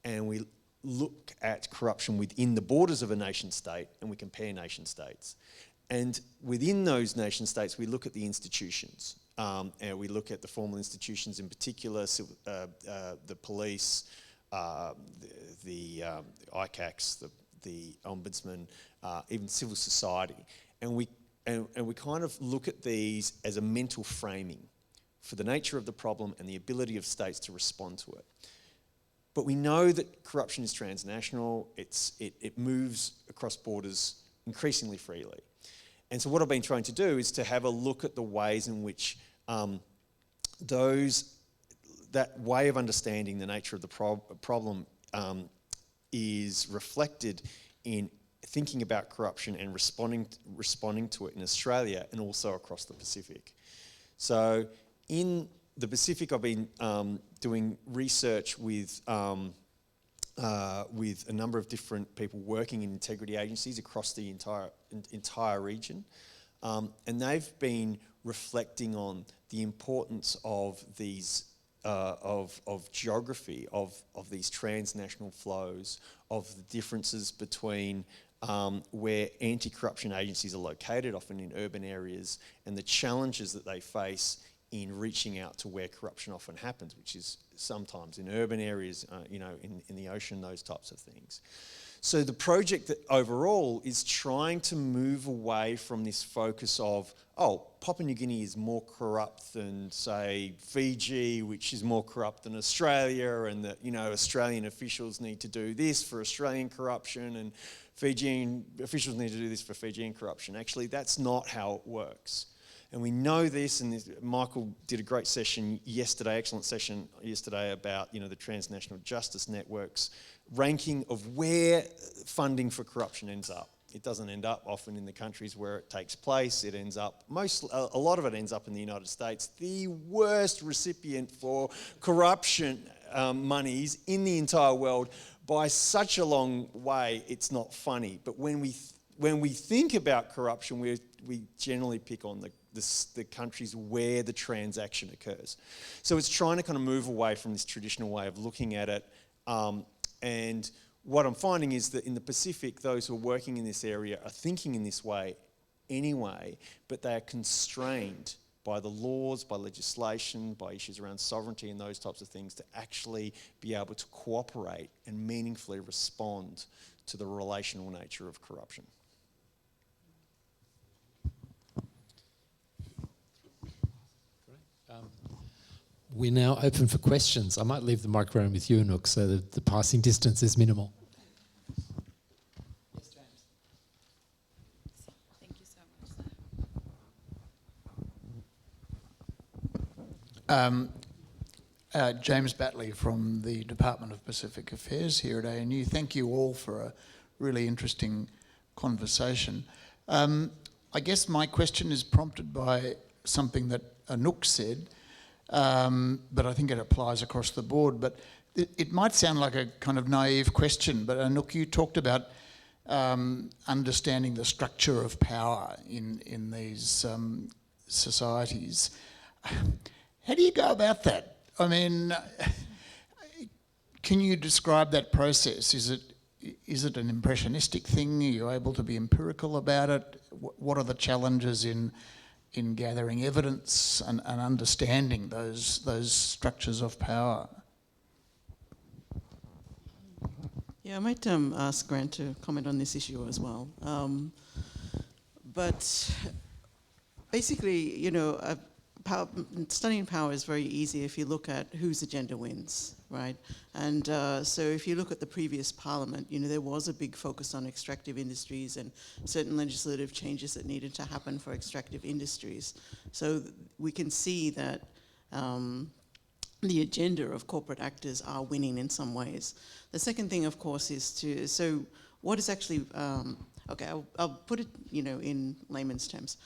and we look at corruption within the borders of a nation state and we compare nation states. And within those nation states, we look at the institutions. And we look at the formal institutions in particular, the police, the ICACs, the ombudsman, even civil society. And we kind of look at these as a mental framing for the nature of the problem and the ability of states to respond to it. But we know that corruption is transnational. It moves across borders increasingly freely. And so what I've been trying to do is to have a look at the ways in which that way of understanding the nature of the problem is reflected in thinking about corruption and responding to it in Australia and also across the Pacific. So in the Pacific, I've been doing research with a number of different people working in integrity agencies across the entire region, and they've been reflecting on the importance of these of geography, of these transnational flows, of the differences between where anti-corruption agencies are located, often in urban areas, and the challenges that they face in reaching out to where corruption often happens, which is sometimes in urban areas, in the ocean, those types of things. So the project that overall is trying to move away from this focus of, Papua New Guinea is more corrupt than, say, Fiji, which is more corrupt than Australia, and that, Australian officials need to do this for Australian corruption, and Fijian officials need to do this for Fijian corruption. Actually, that's not how it works. And we know this, and Michael did a great session yesterday, excellent session yesterday about, the transnational justice networks ranking of where funding for corruption ends up. It doesn't end up often in the countries where it takes place. It ends up, a lot of it ends up in the United States, the worst recipient for corruption monies in the entire world by such a long way, it's not funny. But when we think about corruption, we generally pick on the countries where the transaction occurs. So it's trying to kind of move away from this traditional way of looking at it. And what I'm finding is that in the Pacific, those who are working in this area are thinking in this way anyway, but they are constrained by the laws, by legislation, by issues around sovereignty and those types of things to actually be able to cooperate and meaningfully respond to the relational nature of corruption. We're now open for questions. I might leave the microphone with you, Anouk, so that the passing distance is minimal. Yes, James. Thank you so much. James Batley from the Department of Pacific Affairs here at ANU. Thank you all for a really interesting conversation. I guess my question is prompted by something that Anouk said, but I think it applies across the board. But it might sound like a kind of naive question, but Anouk, you talked about understanding the structure of power in these societies. How do you go about that? I mean, can you describe that process? Is is it an impressionistic thing? Are you able to be empirical about it? What are the challenges in gathering evidence and understanding those structures of power? Yeah, I might ask Grant to comment on this issue as well. But basically, you know, studying power is very easy if you look at whose agenda wins, right? And so if you look at the previous parliament, you know, there was a big focus on extractive industries and certain legislative changes that needed to happen for extractive industries. So we can see that the agenda of corporate actors are winning in some ways. The second thing, of course, is so what is actually, okay, I'll put it, you know, in layman's terms.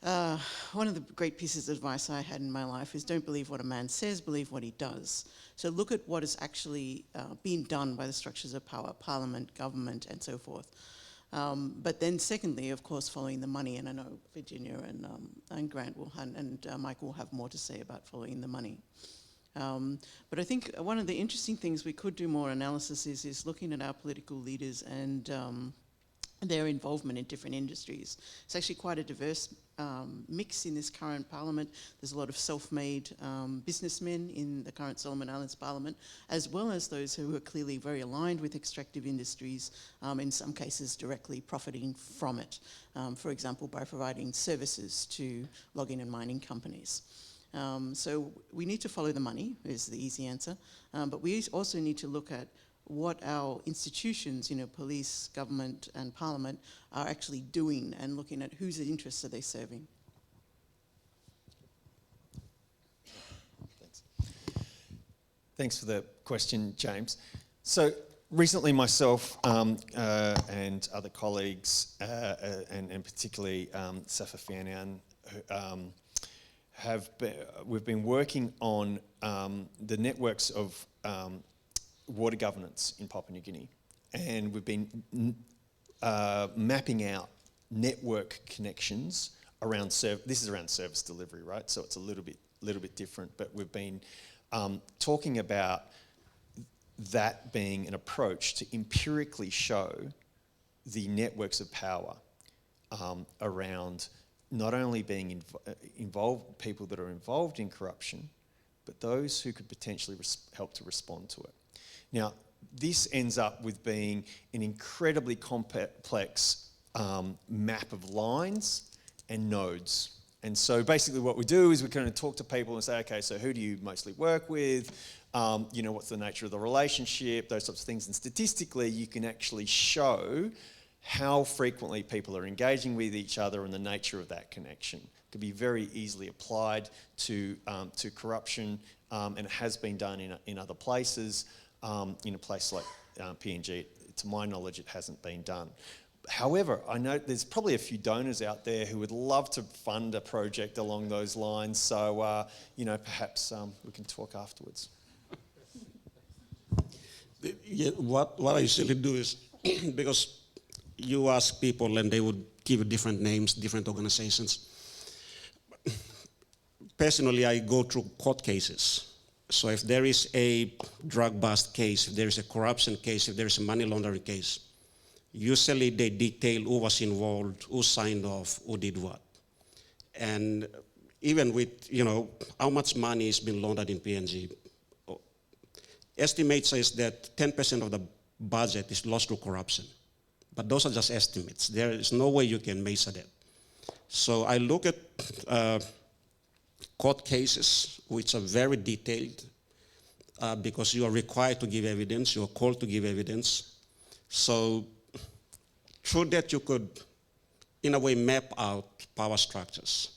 One of the great pieces of advice I had in my life is don't believe what a man says, believe what he does. So look at what is actually being done by the structures of power, parliament, government, and so forth. But then secondly, of course, following the money, and I know Virginia and Grant and Mike will have more to say about following the money. But I think one of the interesting things we could do more analysis is looking at our political leaders and their involvement in different industries. It's actually quite a diverse mix in this current parliament. There's a lot of self-made businessmen in the current Solomon Islands parliament, as well as those who are clearly very aligned with extractive industries, in some cases directly profiting from it, for example, by providing services to logging and mining companies. So we need to follow the money, is the easy answer, but we also need to look at what our institutions, you know, police, government and parliament are actually doing and looking at whose interests are they serving. Thanks for the question, James. So recently myself and other colleagues, and particularly Safa Fianian, we've been working on the networks of water governance in Papua New Guinea, and we've been mapping out network connections around this is around service delivery, right? So it's a little bit different, but we've been talking about that being an approach to empirically show the networks of power around not only being involved, people that are involved in corruption, but those who could potentially help to respond to it. Now, this ends up with being an incredibly complex map of lines and nodes. And so basically what we do is we kind of talk to people and say, okay, so who do you mostly work with? You know, what's the nature of the relationship? Those sorts of things. And statistically, you can actually show how frequently people are engaging with each other and the nature of that connection. It could be very easily applied to corruption, and it has been done in other places. In a place like PNG, to my knowledge, it hasn't been done. However, I know there's probably a few donors out there who would love to fund a project along those lines. So, you know, perhaps we can talk afterwards. Yeah, what I usually do is, because you ask people and they would give different names, different organizations. Personally, I go through court cases. So if there is a drug bust case, if there is a corruption case, if there is a money laundering case, usually they detail who was involved, who signed off, who did what. And even with, you know, how much money is being laundered in PNG, estimate says that 10% of the budget is lost to corruption. But those are just estimates. There is no way you can measure that. So I look at court cases, which are very detailed, because you are required to give evidence, you are called to give evidence. So through that you could, in a way, map out power structures,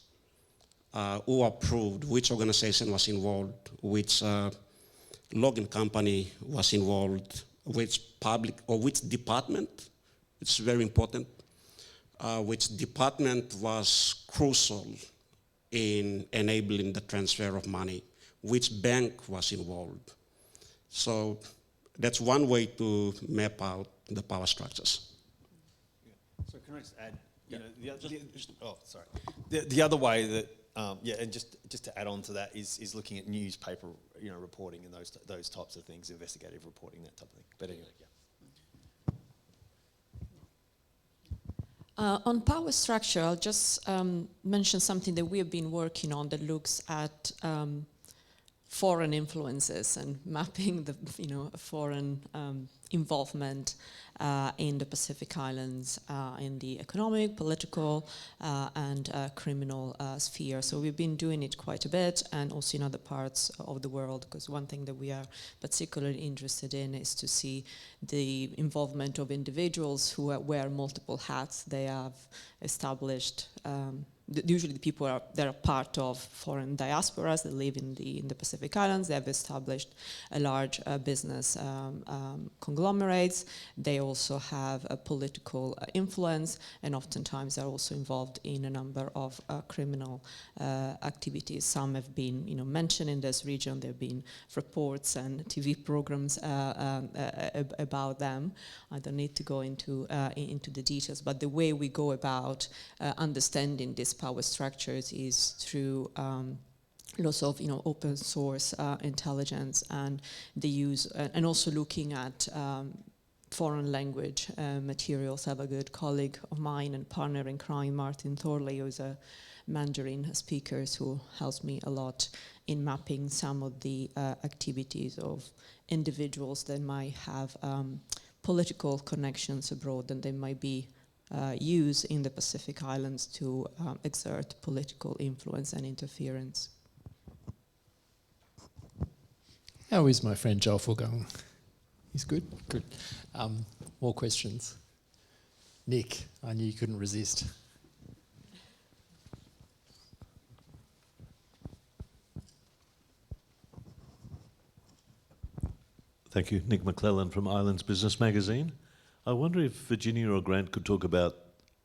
who approved, which organization was involved, which logging company was involved, which public or which department, it's very important, which department was crucial in enabling the transfer of money, which bank was involved. So that's one way to map out the power structures. Yeah. So can I just add, you know, the other way that, and just to add on to that is looking at newspaper, you know, reporting and those types of things, investigative reporting, that type of thing. But anyway, yeah. On power structure, I'll just mention something that we have been working on that looks at foreign influences and mapping the foreign involvement in the Pacific Islands in the economic, political, and criminal sphere. So we've been doing it quite a bit, and also in other parts of the world, because one thing that we are particularly interested in is to see the involvement of individuals who wear multiple hats. They have established usually the people that are part of foreign diasporas that live in the Pacific Islands. They have established a large business conglomerates. They also have a political influence, and oftentimes are also involved in a number of criminal activities. Some have been mentioned in this region. There have been reports and TV programs about them. I don't need to go into the details, but the way we go about understanding these power structures is through lots of open source intelligence, and the use and also looking at foreign language materials. I have a good colleague of mine and partner in crime, Martin Thorley, who is a Mandarin speaker, who helps me a lot in mapping some of the activities of individuals that might have political connections abroad, and they might be used in the Pacific Islands to exert political influence and interference. How is my friend Joel going? He's good? Good. More questions? Nick, I knew you couldn't resist. Thank you. Nick McClellan from Islands Business Magazine. I wonder if Virginia or Grant could talk about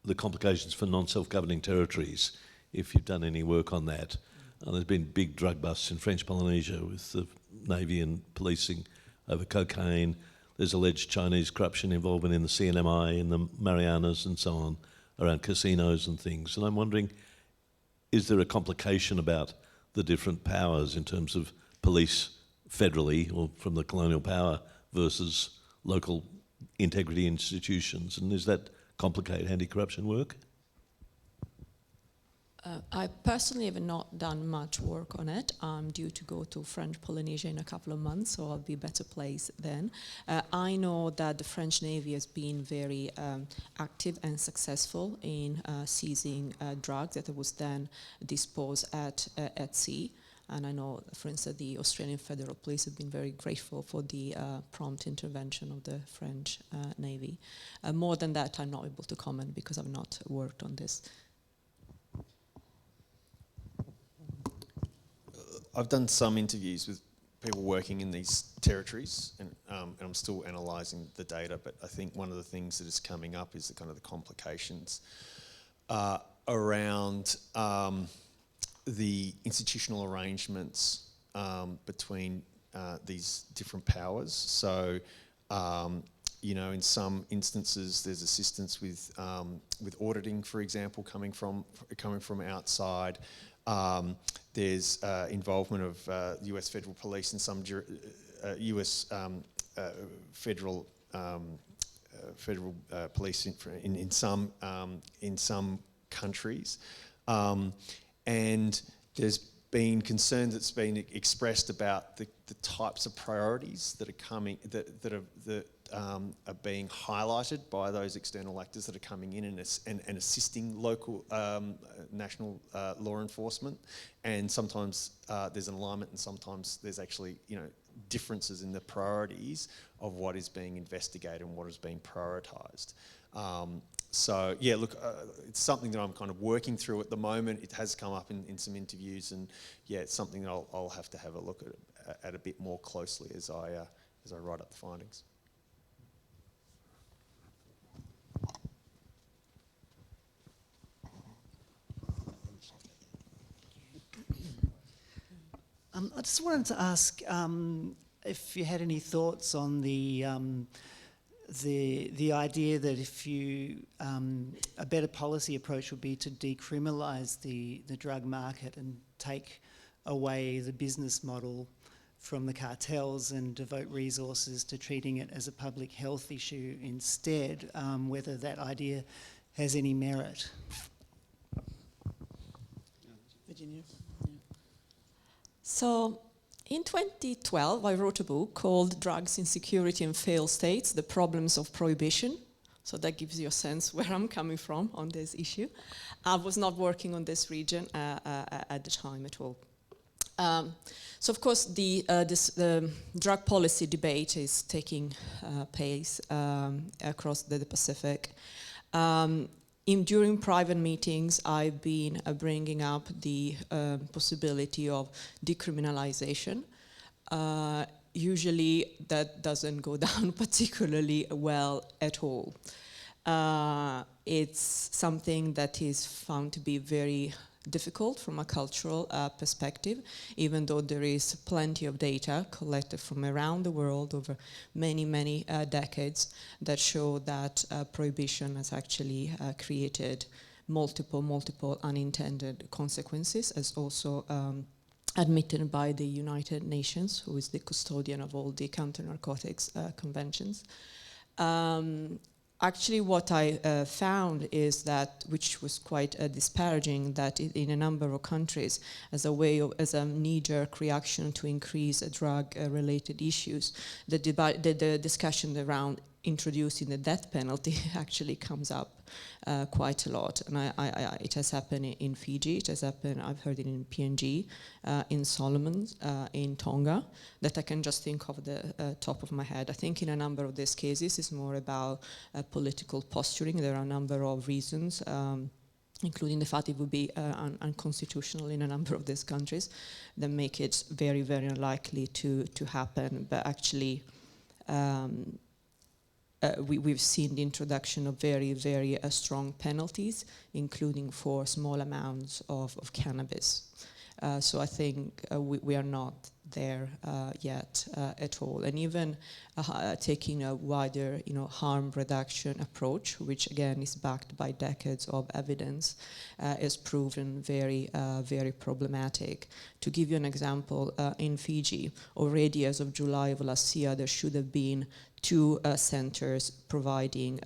the complications for non-self-governing territories, if you've done any work on that. There's been big drug busts in French Polynesia with the Navy and policing over cocaine. There's alleged Chinese corruption involvement in the CNMI, in the Marianas and so on, around casinos and things. And I'm wondering, is there a complication about the different powers in terms of police federally or from the colonial power versus local integrity institutions, and does that complicate anti-corruption work? I personally have not done much work on it. I'm due to go to French Polynesia in a couple of months, so I'll be better placed then. I know that the French Navy has been very active and successful in seizing drugs that was then disposed at sea. And I know, for instance, the Australian Federal Police have been very grateful for the prompt intervention of the French Navy. More than that, I'm not able to comment because I've not worked on this. I've done some interviews with people working in these territories, and I'm still analysing the data, but I think one of the things that is coming up is the kind of the complications around the institutional arrangements between these different powers. So, in some instances, there's assistance with auditing, for example, coming from outside. There's involvement of U.S. federal police and some U.S. federal police in some countries. And there's been concern that's been expressed about the types of priorities that are coming, that are being highlighted by those external actors that are coming in and assisting local national law enforcement. And sometimes there's an alignment, and sometimes there's actually differences in the priorities of what is being investigated and what is being prioritised. So yeah, look, it's something that I'm kind of working through at the moment. It has come up in some interviews, and yeah, it's something that I'll have to have a look at a bit more closely as I write up the findings. I just wanted to ask if you had any thoughts on the idea that if you a better policy approach would be to decriminalise the drug market and take away the business model from the cartels and devote resources to treating it as a public health issue instead, whether that idea has any merit. Virginia? So in 2012, I wrote a book called Drugs, Insecurity and Failed States, The Problems of Prohibition. So that gives you a sense where I'm coming from on this issue. I was not working on this region at the time at all. So of course the drug policy debate is taking place across the Pacific. During private meetings, I've been bringing up the possibility of decriminalization. Usually that doesn't go down particularly well at all. It's something that is found to be very difficult from a cultural perspective, even though there is plenty of data collected from around the world over many, many decades that show that prohibition has actually created multiple unintended consequences, as also admitted by the United Nations, who is the custodian of all the counter-narcotics conventions. Actually, what I found is that, which was quite disparaging, that in a number of countries, as a knee-jerk reaction to increase drug-related issues, the discussion around introducing the death penalty actually comes up quite a lot. And it has happened in Fiji, it has happened, I've heard it in PNG, in Solomons, in Tonga, that I can just think of the top of my head. I think in a number of these cases it's more about political posturing. There are a number of reasons, including the fact it would be unconstitutional in a number of these countries, that make it very, very unlikely to happen. But actually, we've seen the introduction of very, very strong penalties, including for small amounts of cannabis. So I think we are not there yet at all. And even taking a wider, harm reduction approach, which again is backed by decades of evidence, is proven very, very problematic. To give you an example, in Fiji, already as of July of last year, there should have been 2 centers providing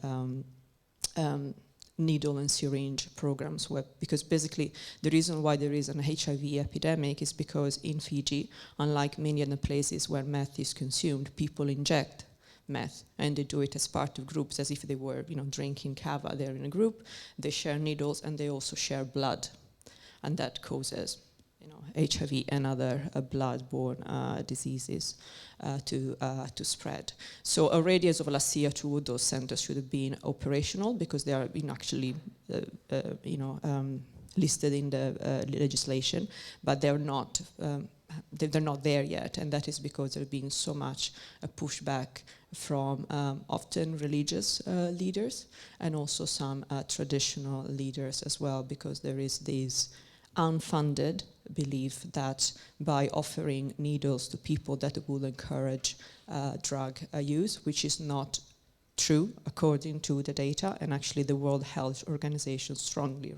needle and syringe programs, because basically the reason why there is an HIV epidemic is because in Fiji, unlike many other places where meth is consumed, people inject meth, and they do it as part of groups, as if they were, drinking kava. They're in a group, they share needles, and they also share blood, and that causes HIV and other blood-borne diseases to spread. So already as of last year, 2 of those centers should have been operational, because they are actually listed in the legislation, but they're not there yet, and that is because there's been so much pushback from often religious leaders and also some traditional leaders as well, because there is this unfounded belief that by offering needles to people that will encourage drug use, which is not true according to the data, and actually the World Health Organization strongly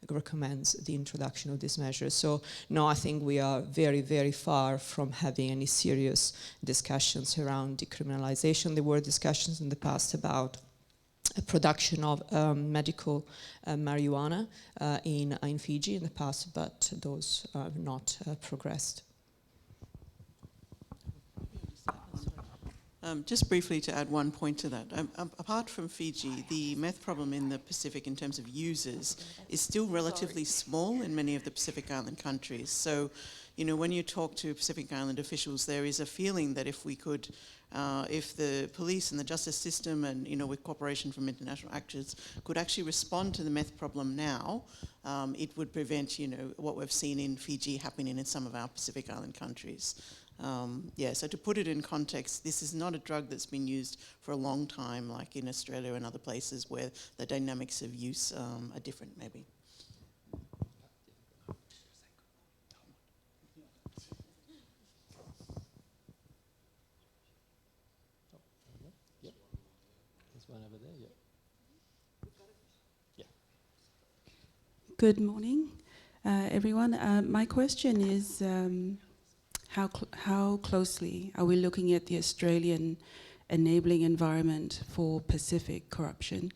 recommends the introduction of these measures. So no, I think we are very, very far from having any serious discussions around decriminalization. There were discussions in the past about production of medical marijuana in Fiji in the past, but those have not progressed. Just briefly to add one point to that. Apart from Fiji, the meth problem in the Pacific in terms of users is still relatively small in many of the Pacific Island countries. So, when you talk to Pacific Island officials, there is a feeling that if we could, if the police and the justice system and, with cooperation from international actors could actually respond to the meth problem now, it would prevent, what we've seen in Fiji happening in some of our Pacific Island countries. So to put it in context, this is not a drug that's been used for a long time, like in Australia and other places where the dynamics of use are different, maybe. There's one over there, Good morning, everyone. My question is, how closely are we looking at the Australian enabling environment for Pacific corruption?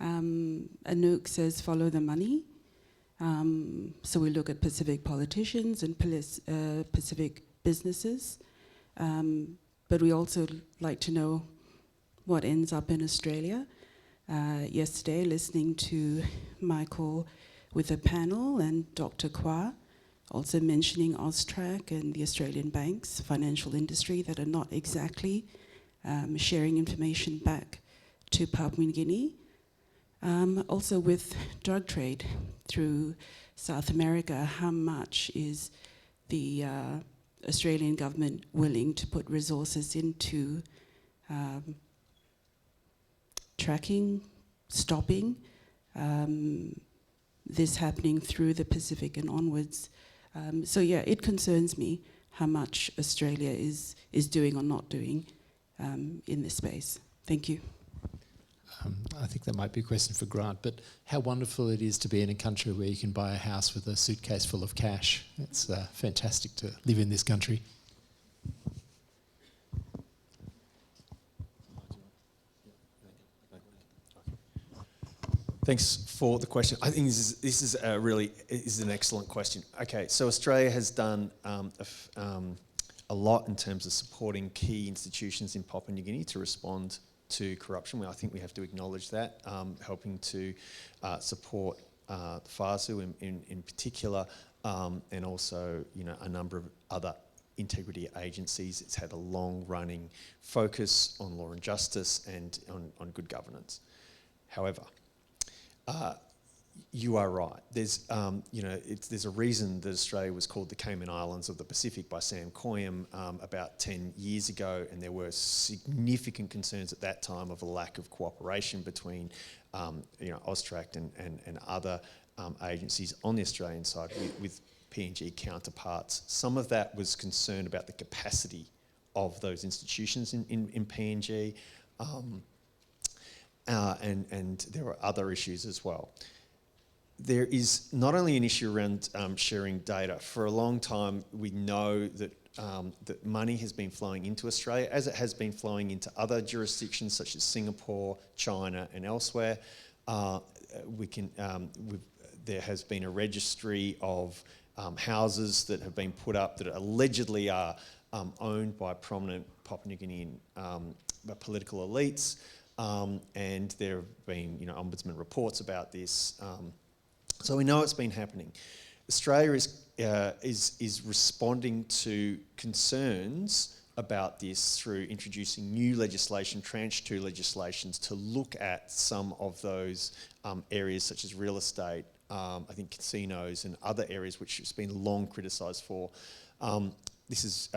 Anouk says follow the money. So we look at Pacific politicians and Pacific businesses. But we also like to know what ends up in Australia. Yesterday, listening to Michael with a panel and Dr. Kwa, also mentioning Austrac and the Australian banks, financial industry that are not exactly sharing information back to Papua New Guinea. Also with drug trade through South America, how much is the Australian government willing to put resources into tracking, stopping this happening through the Pacific and onwards? So yeah, it concerns me how much Australia is doing or not doing in this space. Thank you. I think that might be a question for Grant, but how wonderful it is to be in a country where you can buy a house with a suitcase full of cash. It's fantastic to live in this country. Thanks for the question. I think this is an excellent question. Okay, so Australia has done a lot in terms of supporting key institutions in Papua New Guinea to respond to corruption. I think we have to acknowledge that, helping to support FASU in particular, and also a number of other integrity agencies. It's had a long-running focus on law and justice and on good governance. However, you are right. There's a reason that Australia was called the Cayman Islands of the Pacific by Sam Coyam about 10 years ago, and there were significant concerns at that time of a lack of cooperation between Austrac and other agencies on the Australian side with PNG counterparts. Some of that was concerned about the capacity of those institutions in PNG, and there were other issues as well. There is not only an issue around sharing data. For a long time, we know that that money has been flowing into Australia, as it has been flowing into other jurisdictions such as Singapore, China, and elsewhere. There has been a registry of houses that have been put up that allegedly are owned by prominent Papua New Guinean political elites, and there have been ombudsman reports about this. So we know it's been happening. Australia is responding to concerns about this through introducing new legislation, tranche 2 legislations, to look at some of those areas such as real estate, I think casinos and other areas which has been long criticised for. This is,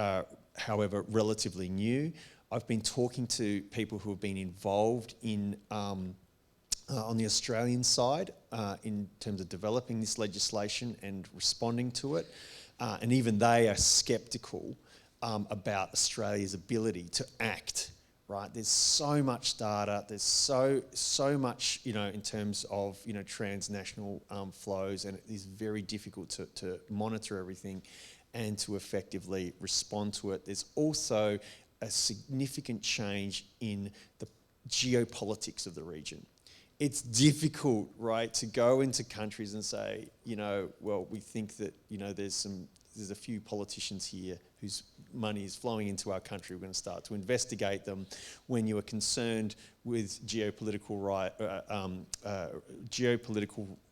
however, relatively new. I've been talking to people who have been involved in on the Australian side in terms of developing this legislation and responding to it, and even they are sceptical about Australia's ability to act. Right? There's so much data. There's so much in terms of transnational flows, and it is very difficult to monitor everything and to effectively respond to it. There's also a significant change in the geopolitics of the region. It's difficult, right, to go into countries and say, well, we think that, there's a few politicians here whose money is flowing into our country. We're going to start to investigate them. When you are concerned with geopolitical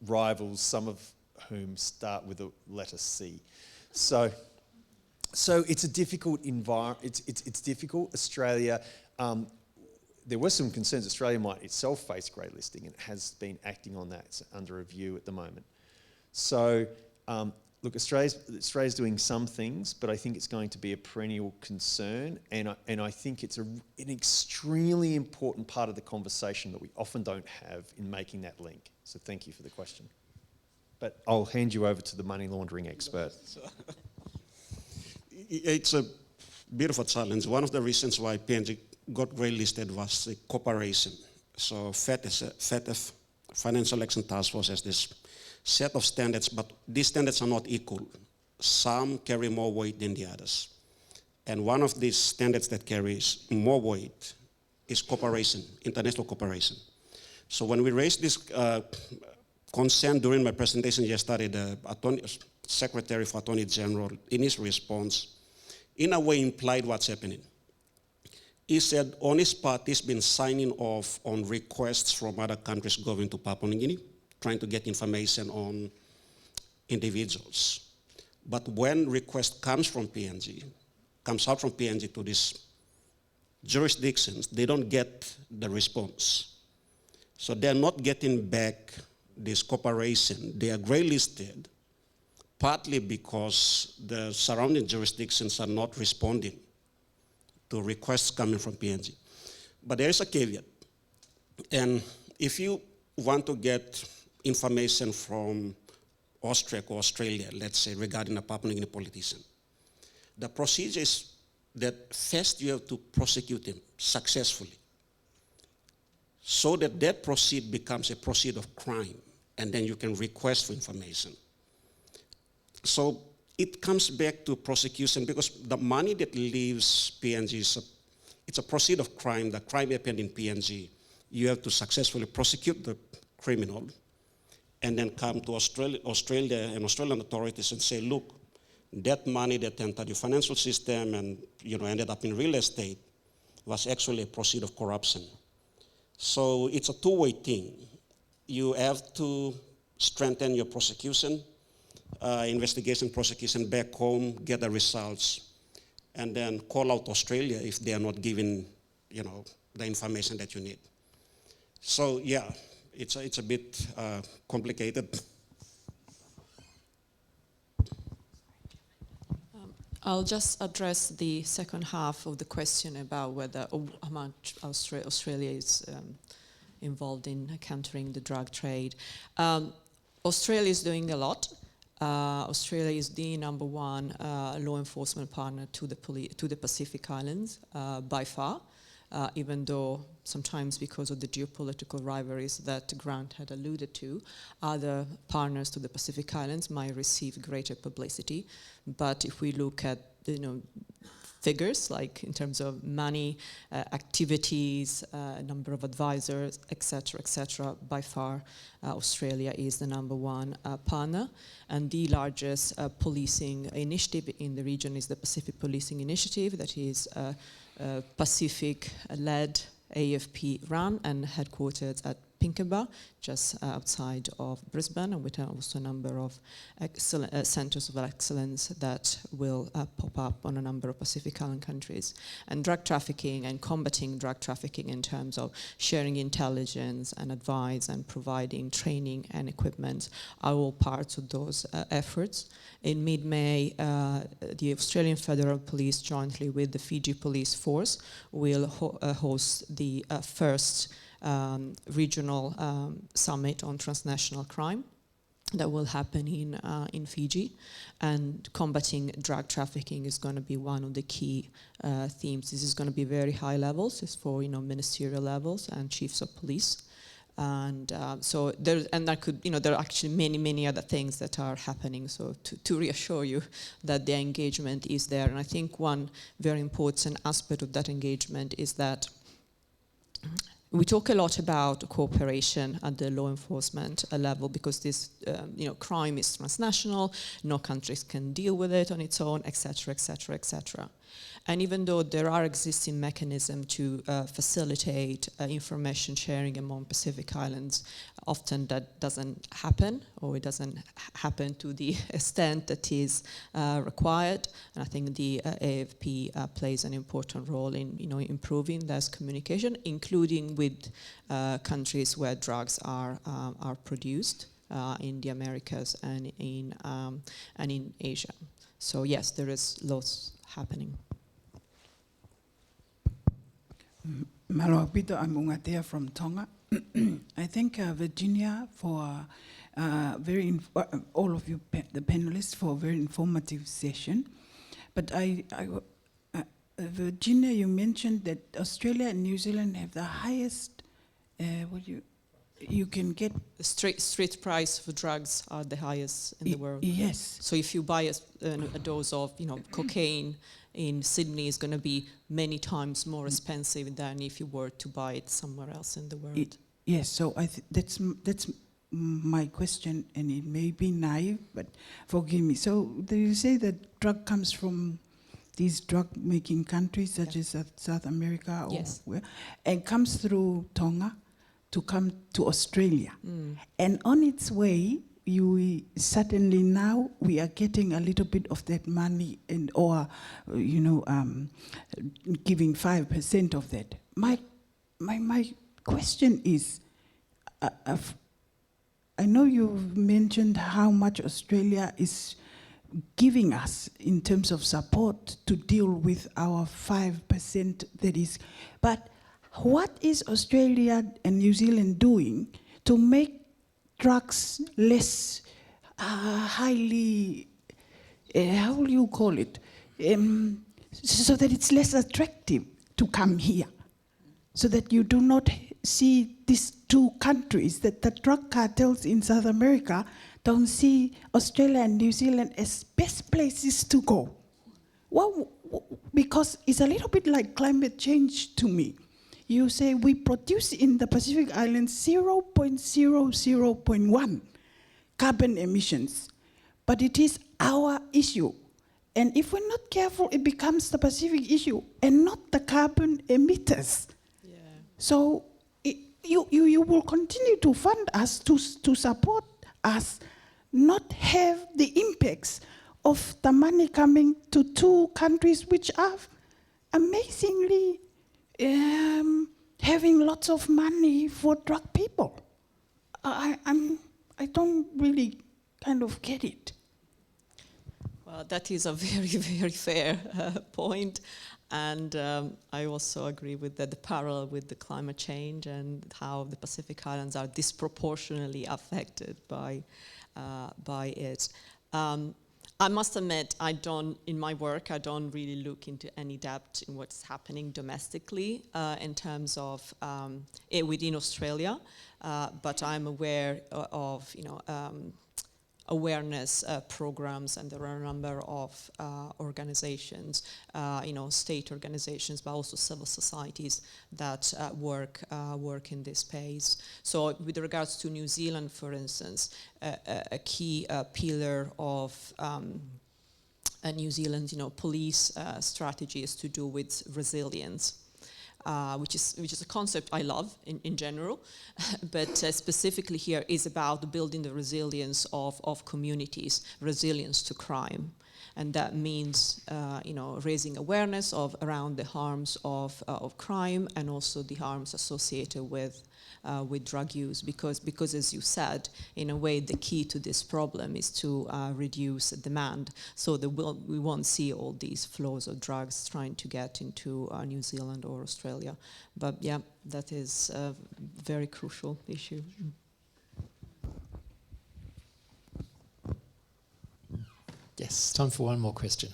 rivals, some of whom start with the letter C. So it's a difficult environment. It's difficult. Australia. There were some concerns Australia might itself face grey listing, and has been acting on that. It's under review at the moment. So, look, Australia's doing some things, but I think it's going to be a perennial concern, and I think it's an extremely important part of the conversation that we often don't have in making that link. So thank you for the question. But I'll hand you over to the money laundering expert. It's a bit of a challenge. One of the reasons why PNG got grey listed was the cooperation. So FATF, Financial Action Task Force, has this set of standards, but these standards are not equal. Some carry more weight than the others. And one of these standards that carries more weight is cooperation, international cooperation. So when we raised this concern during my presentation yesterday, the Secretary for Attorney General, in his response, in a way implied what's happening. He said on his part, he's been signing off on requests from other countries going to Papua New Guinea, trying to get information on individuals. But when request comes out from PNG to these jurisdictions, they don't get the response. So they're not getting back this cooperation. They are gray listed, partly because the surrounding jurisdictions are not responding to requests coming from PNG. But there is a caveat. And if you want to get information from Austria or Australia, let's say, regarding a Papua New Guinea politician, the procedure is that first you have to prosecute him successfully so that that proceed becomes a proceed of crime, and then you can request for information. So it comes back to prosecution because the money that leaves PNG, it's a proceed of crime. The crime happened in PNG. You have to successfully prosecute the criminal and then come to Australia and Australian authorities and say, look, that money that entered your financial system and ended up in real estate was actually a proceed of corruption. So it's a two-way thing. You have to strengthen your prosecution, investigation, prosecution back home, get the results, and then call out Australia if they are not giving, the information that you need. So yeah, it's a bit complicated. I'll just address the second half of the question about whether how much Australia is involved in countering the drug trade. Australia is doing a lot. Australia is the number one law enforcement partner to the Pacific Islands by far, even though sometimes because of the geopolitical rivalries that Grant had alluded to, other partners to the Pacific Islands might receive greater publicity. But if we look at figures, like in terms of money, activities, number of advisors, etc., by far Australia is the number one partner. And the largest policing initiative in the region is the Pacific Policing Initiative, that is Pacific-led, AFP-run and headquartered at Pinkenba, just outside of Brisbane, and with also a number of centres of excellence that will pop up on a number of Pacific Island countries. And drug trafficking and combating drug trafficking in terms of sharing intelligence and advice and providing training and equipment are all parts of those efforts. In mid-May, the Australian Federal Police, jointly with the Fiji Police Force, will host the first regional summit on transnational crime that will happen in Fiji, and combating drug trafficking is going to be one of the key themes. This is going to be very high levels. It's for ministerial levels and chiefs of police, and so there are actually many other things that are happening. So to reassure you that the engagement is there, and I think one very important aspect of that engagement is that we talk a lot about cooperation at the law enforcement level because this, crime is transnational. No countries can deal with it on its own, etc., etc., etc. And even though there are existing mechanisms to facilitate information sharing among Pacific Islands, often that doesn't happen, or it doesn't happen to the extent that is required. And I think the AFP plays an important role in improving this communication, including with countries where drugs are produced in the Americas and in Asia. So yes, there is lots happening. Malawapito, I'm Ungatea from Tonga. I thank Virginia for all of you, the panelists, for a very informative session. But Virginia, you mentioned that Australia and New Zealand have the highest, you can get... Street price for drugs are the highest in the world. Yes. So if you buy a dose of cocaine in Sydney, is going to be many times more expensive than if you were to buy it somewhere else in the world. Yes, so that's my question, and it may be naive, but forgive me. So you say that drug comes from these drug-making countries such as South America or Yes. where, and comes through Tonga to come to Australia. And on its way, certainly now we are getting a little bit of that money or giving 5% of that. My question is, I know you've mentioned how much Australia is giving us in terms of support to deal with our 5% that is, but what is Australia and New Zealand doing to make drugs less highly, how will you call it, so that it's less attractive to come here, so that you do not see these two countries, that the drug cartels in South America don't see Australia and New Zealand as best places to go? Well, because it's a little bit like climate change to me. You say we produce in the Pacific Islands 0.00.1 carbon emissions, but it is our issue. And if we're not careful, it becomes the Pacific issue and not the carbon emitters. Yeah. So you will continue to fund us, to support us, not have the impacts of the money coming to two countries which are amazingly having lots of money for drug people. I don't really kind of get it. Well, that is a very, very fair point. And I also agree with the parallel with the climate change and how the Pacific Islands are disproportionately affected by it. I must admit, in my work, I don't really look into any depth in what's happening domestically in terms of within Australia, but I'm aware of, awareness programs, and there are a number of organizations, state organizations, but also civil societies that work in this space. So with regards to New Zealand, for instance, a key pillar of New Zealand's police strategy is to do with resilience. Which is a concept I love in general, but specifically here is about building the resilience of communities, resilience to crime. And that means, raising awareness around the harms of crime and also the harms associated with drug use, because as you said, in a way, the key to this problem is to reduce demand, so that we won't see all these flows of drugs trying to get into New Zealand or Australia. But yeah, that is a very crucial issue. Yes, time for one more question.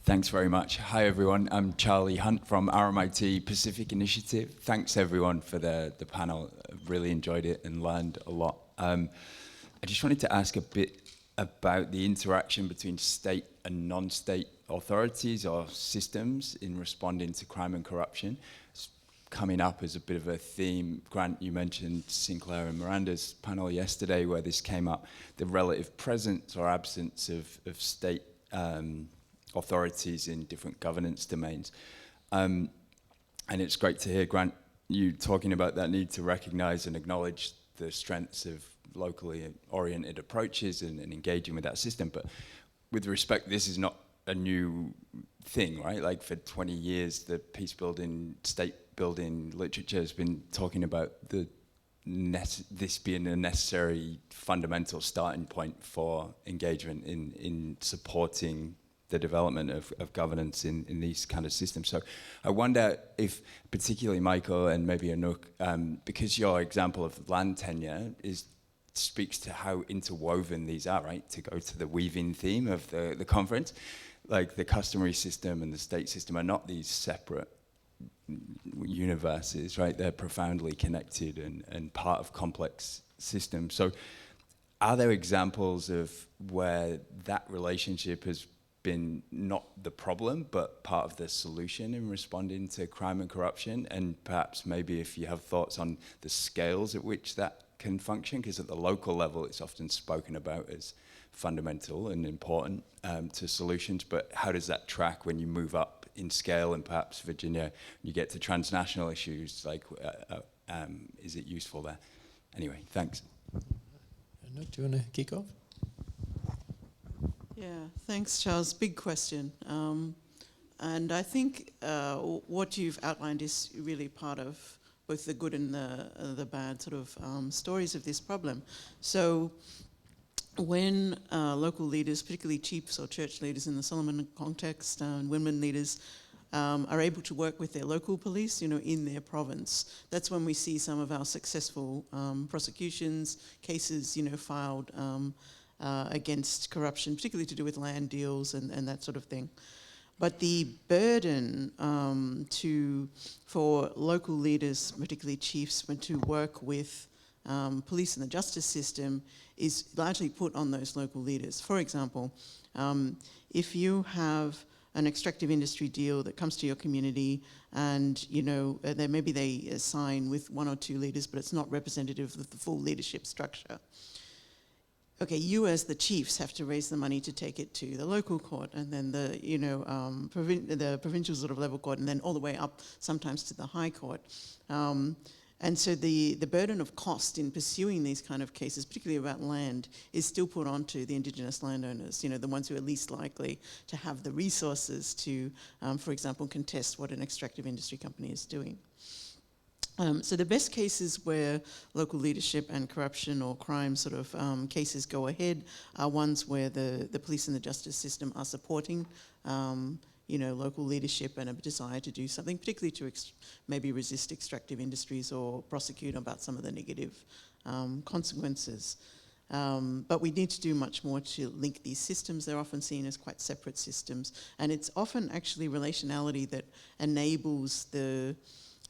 Thanks very much. Hi, everyone. I'm Charlie Hunt from RMIT Pacific Initiative. Thanks, everyone, for the panel. I've really enjoyed it and learned a lot. I just wanted to ask a bit about the interaction between state and non-state authorities or systems in responding to crime and corruption. It's coming up as a bit of a theme. Grant, you mentioned Sinclair and Miranda's panel yesterday where this came up, the relative presence or absence of state authorities in different governance domains. And it's great to hear, Grant, you talking about that need to recognize and acknowledge the strengths of locally oriented approaches and engaging with that system. But with respect, this is not a new thing, right? Like for 20 years, the peace building, state building literature has been talking about this being a necessary fundamental starting point for engagement in supporting the development of governance in these kind of systems. So I wonder if, particularly Michael and maybe Anouk, because your example of land tenure speaks to how interwoven these are, right? To go to the weaving theme of the conference, like the customary system and the state system are not these separate universes, right? They're profoundly connected and part of complex systems. So are there examples of where that relationship has been not the problem, but part of the solution in responding to crime and corruption? And perhaps maybe if you have thoughts on the scales at which that can function, because at the local level it's often spoken about as fundamental and important to solutions, but how does that track when you move up in scale, and perhaps Virginia, you get to transnational issues, like is it useful there? Anyway, thanks. Anouk, do you want to kick off? Yeah, thanks, Charles. Big question. And I think what you've outlined is really part of both the good and the bad sort of stories of this problem. So when local leaders, particularly chiefs or church leaders in the Solomon context, and women leaders, are able to work with their local police, in their province, that's when we see some of our successful prosecutions, cases, filed against corruption, particularly to do with land deals and that sort of thing. But the burden for local leaders, particularly chiefs, to work with police and the justice system is largely put on those local leaders. For example, if you have an extractive industry deal that comes to your community and, then maybe they sign with one or two leaders, but it's not representative of the full leadership structure. Okay, you as the chiefs have to raise the money to take it to the local court, and then the provincial sort of level court, and then all the way up sometimes to the high court. And so the burden of cost in pursuing these kind of cases, particularly about land, is still put onto the Indigenous landowners, the ones who are least likely to have the resources to, for example, contest what an extractive industry company is doing. So the best cases where local leadership and corruption or crime sort of cases go ahead are ones where the police and the justice system are supporting local leadership and a desire to do something, particularly to maybe resist extractive industries or prosecute about some of the negative consequences. But we need to do much more to link these systems. They're often seen as quite separate systems, and it's often actually relationality that enables the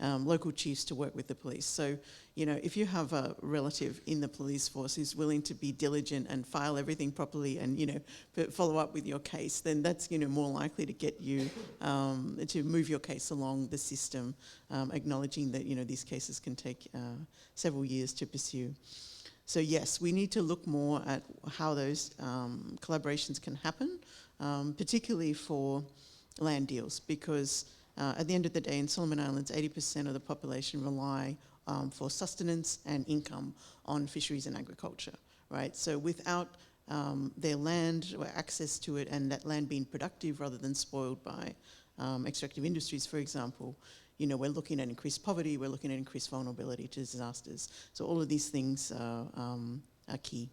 local chiefs to work with the police. So, if you have a relative in the police force who's willing to be diligent and file everything properly and, follow up with your case, then that's, more likely to get you to move your case along the system, acknowledging that, these cases can take several years to pursue. So yes, we need to look more at how those collaborations can happen, particularly for land deals, because at the end of the day, in Solomon Islands, 80% of the population rely for sustenance and income on fisheries and agriculture, right? So without their land or access to it, and that land being productive rather than spoiled by extractive industries, for example, we're looking at increased poverty, we're looking at increased vulnerability to disasters. So all of these things are key.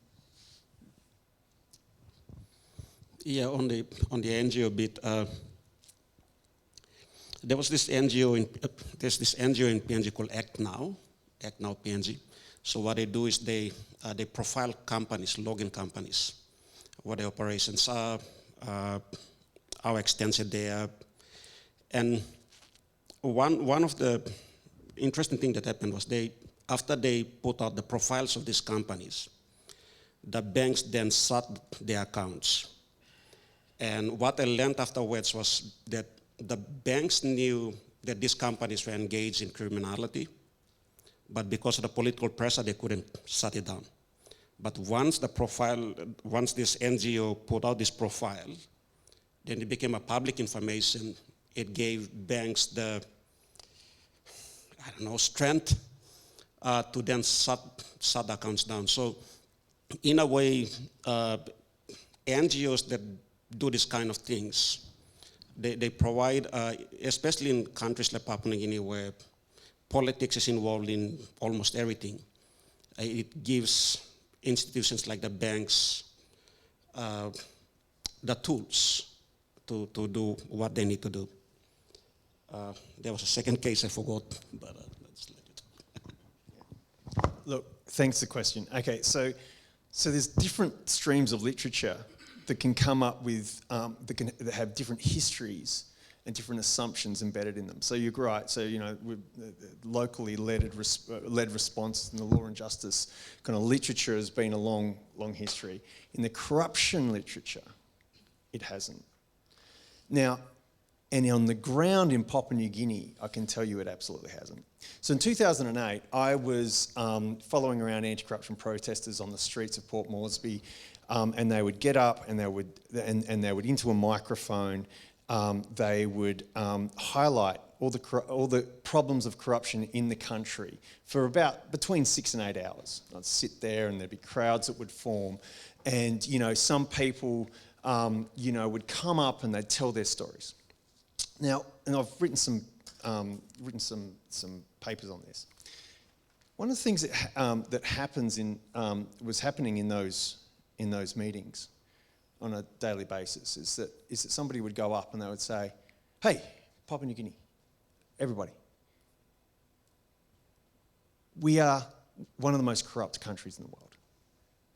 Yeah, on the NGO bit, there was this NGO there's this NGO in PNG called Act Now PNG. So what they do is they profile companies, logging companies, what their operations are, how extensive they are. And one of the interesting things that happened was after they put out the profiles of these companies, the banks then shut their accounts. And what I learned afterwards was that the banks knew that these companies were engaged in criminality, but because of the political pressure, they couldn't shut it down. But once this NGO put out this profile, then it became a public information. It gave banks the, strength to then shut the accounts down. So in a way, NGOs that do this kind of things, they provide, especially in countries like Papua New Guinea, where politics is involved in almost everything. It gives institutions like the banks the tools to do what they need to do. There was a second case I forgot, but let's let it. Look, thanks for the question. Okay, so there's different streams of literature that can come up with, that have different histories and different assumptions embedded in them. So you're right, so with locally led response in the law and justice kind of literature has been a long history. In the corruption literature, it hasn't. Now, and on the ground in Papua New Guinea, I can tell you it absolutely hasn't. So in 2008, I was following around anti-corruption protesters on the streets of Port Moresby, and they would get up and they would into a microphone. They would highlight all the problems of corruption in the country for about between 6 and 8 hours. I'd sit there and there'd be crowds that would form, and some people would come up and they'd tell their stories. Now, and I've written some papers on this. One of the things that happens was happening in those meetings on a daily basis is that somebody would go up and they would say, "Hey, Papua New Guinea, everybody, we are one of the most corrupt countries in the world.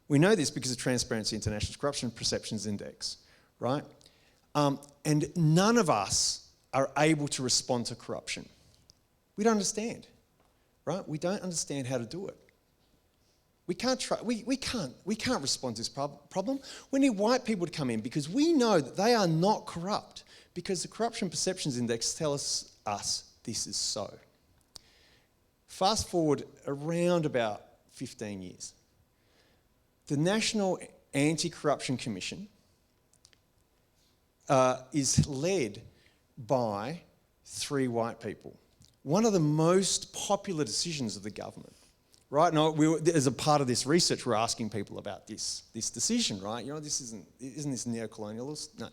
We know this because of Transparency International's Corruption Perceptions Index, right? And none of us are able to respond to corruption. We don't understand, right? We don't understand how to do it. We can't respond to this problem. We need white people to come in because we know that they are not corrupt because the Corruption Perceptions Index tells us this is so." Fast forward around about 15 years. The National Anti-Corruption Commission is led by 3 white people. One of the most popular decisions of the government, right? Now, as a part of this research, we're asking people about this decision, right? Isn't this neocolonialist? No.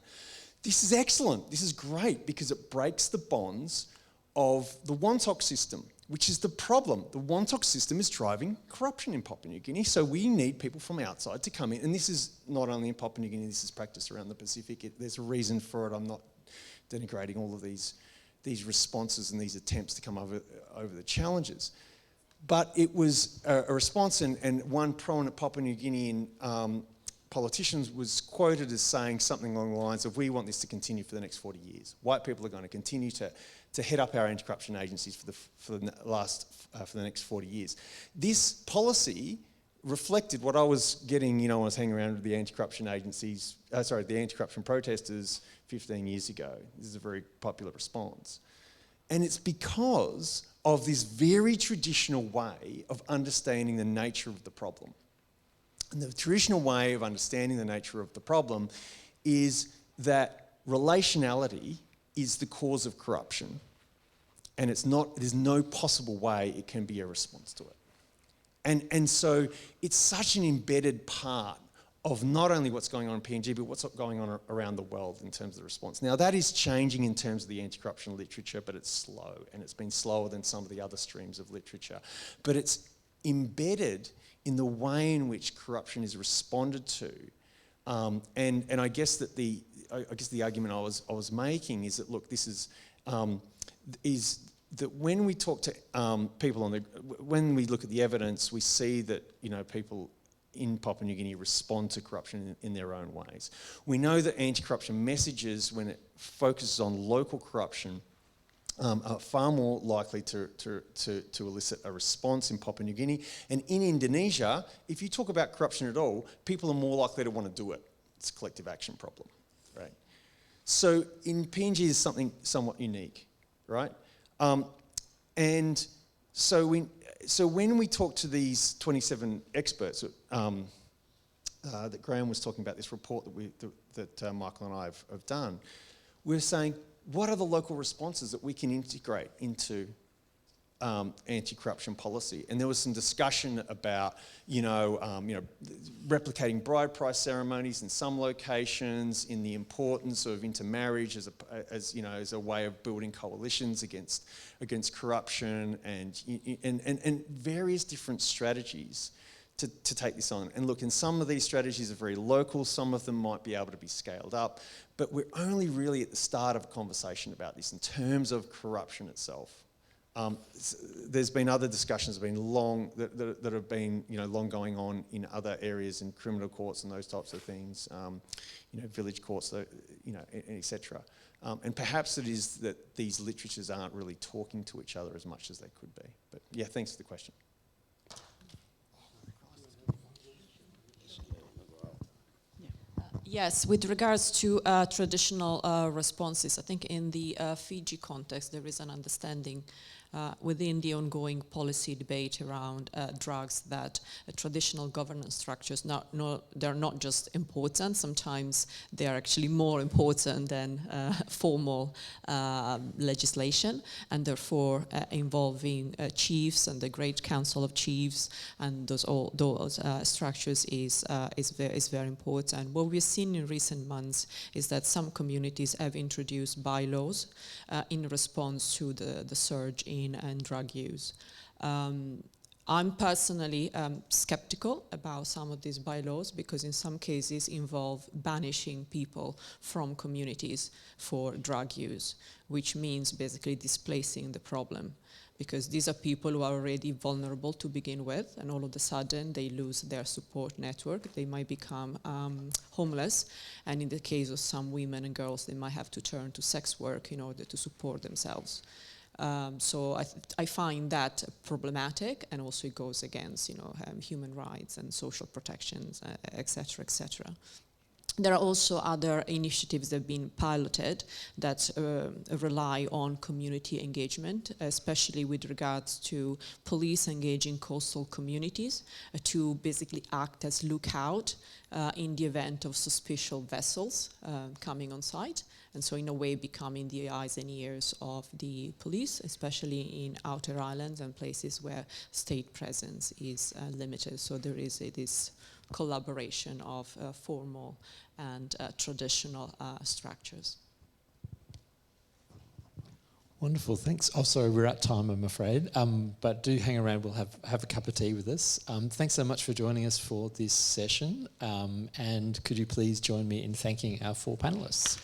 This is excellent. This is great because it breaks the bonds of the Wontok system, which is the problem. The Wontok system is driving corruption in Papua New Guinea, so we need people from outside to come in. And this is not only in Papua New Guinea, this is practiced around the Pacific. There's a reason for it. I'm not denigrating all of these responses and these attempts to come over the challenges. But it was a response, and one prominent Papua New Guinean politician was quoted as saying something along the lines of, "We want this to continue for the next 40 years. White people are going to continue to head up our anti-corruption agencies for the next 40 years." This policy reflected what I was getting, when I was hanging around with the anti-corruption agencies, the anti-corruption protesters 15 years ago. This is a very popular response. And it's because of this very traditional way of understanding the nature of the problem. And the traditional way of understanding the nature of the problem is that relationality is the cause of corruption, and there's no possible way it can be a response to it. And so it's such an embedded part of not only what's going on in PNG, but what's going on around the world in terms of the response. Now, that is changing in terms of the anti-corruption literature, but it's slow, and it's been slower than some of the other streams of literature. But it's embedded in the way in which corruption is responded to. And I guess that the argument I was making is that, look, this is that when we talk to people when we look at the evidence, we see that people in Papua New Guinea respond to corruption in their own ways. We know that anti-corruption messages, when it focuses on local corruption, are far more likely to elicit a response in Papua New Guinea. And in Indonesia, if you talk about corruption at all, people are more likely to want to do it. It's a collective action problem, right? So in PNG is something somewhat unique, right? And so when we talk to these 27 experts, that Graeme was talking about, this report that Michael and I have done, we're saying, what are the local responses that we can integrate into anti-corruption policy? And there was some discussion about, replicating bride price ceremonies in some locations, in the importance of intermarriage as a way of building coalitions against corruption, and various different strategies to take this on. And look, and some of these strategies are very local, some of them might be able to be scaled up, but we're only really at the start of a conversation about this in terms of corruption itself. There's been other discussions that have been long going on in other areas, in criminal courts and those types of things, village courts, etc. And perhaps it is that these literatures aren't really talking to each other as much as they could be. But yeah, thanks for the question. Yes, with regards to traditional responses, I think in the Fiji context there is an understanding within the ongoing policy debate around drugs that traditional governance structures, they're not just important, sometimes they are actually more important than formal legislation, and therefore involving chiefs and the Great Council of Chiefs and those structures is very important. What we've seen in recent months is that some communities have introduced bylaws in response to the surge in drug use. I'm personally skeptical about some of these bylaws because in some cases involve banishing people from communities for drug use, which means basically displacing the problem, because these are people who are already vulnerable to begin with, and all of a sudden they lose their support network. They might become homeless, and in the case of some women and girls, they might have to turn to sex work in order to support themselves. So I find that problematic, and also it goes against human rights and social protections, etc., etc. There are also other initiatives that have been piloted that rely on community engagement, especially with regards to police engaging coastal communities to basically act as lookout in the event of suspicious vessels coming on site, and so in a way becoming the eyes and ears of the police, especially in outer islands and places where state presence is limited. So there is this collaboration of formal and traditional structures. Wonderful, thanks. Oh, sorry, we're at time, I'm afraid, but do hang around, we'll have a cup of tea with us. Thanks so much for joining us for this session, and could you please join me in thanking our 4 panellists.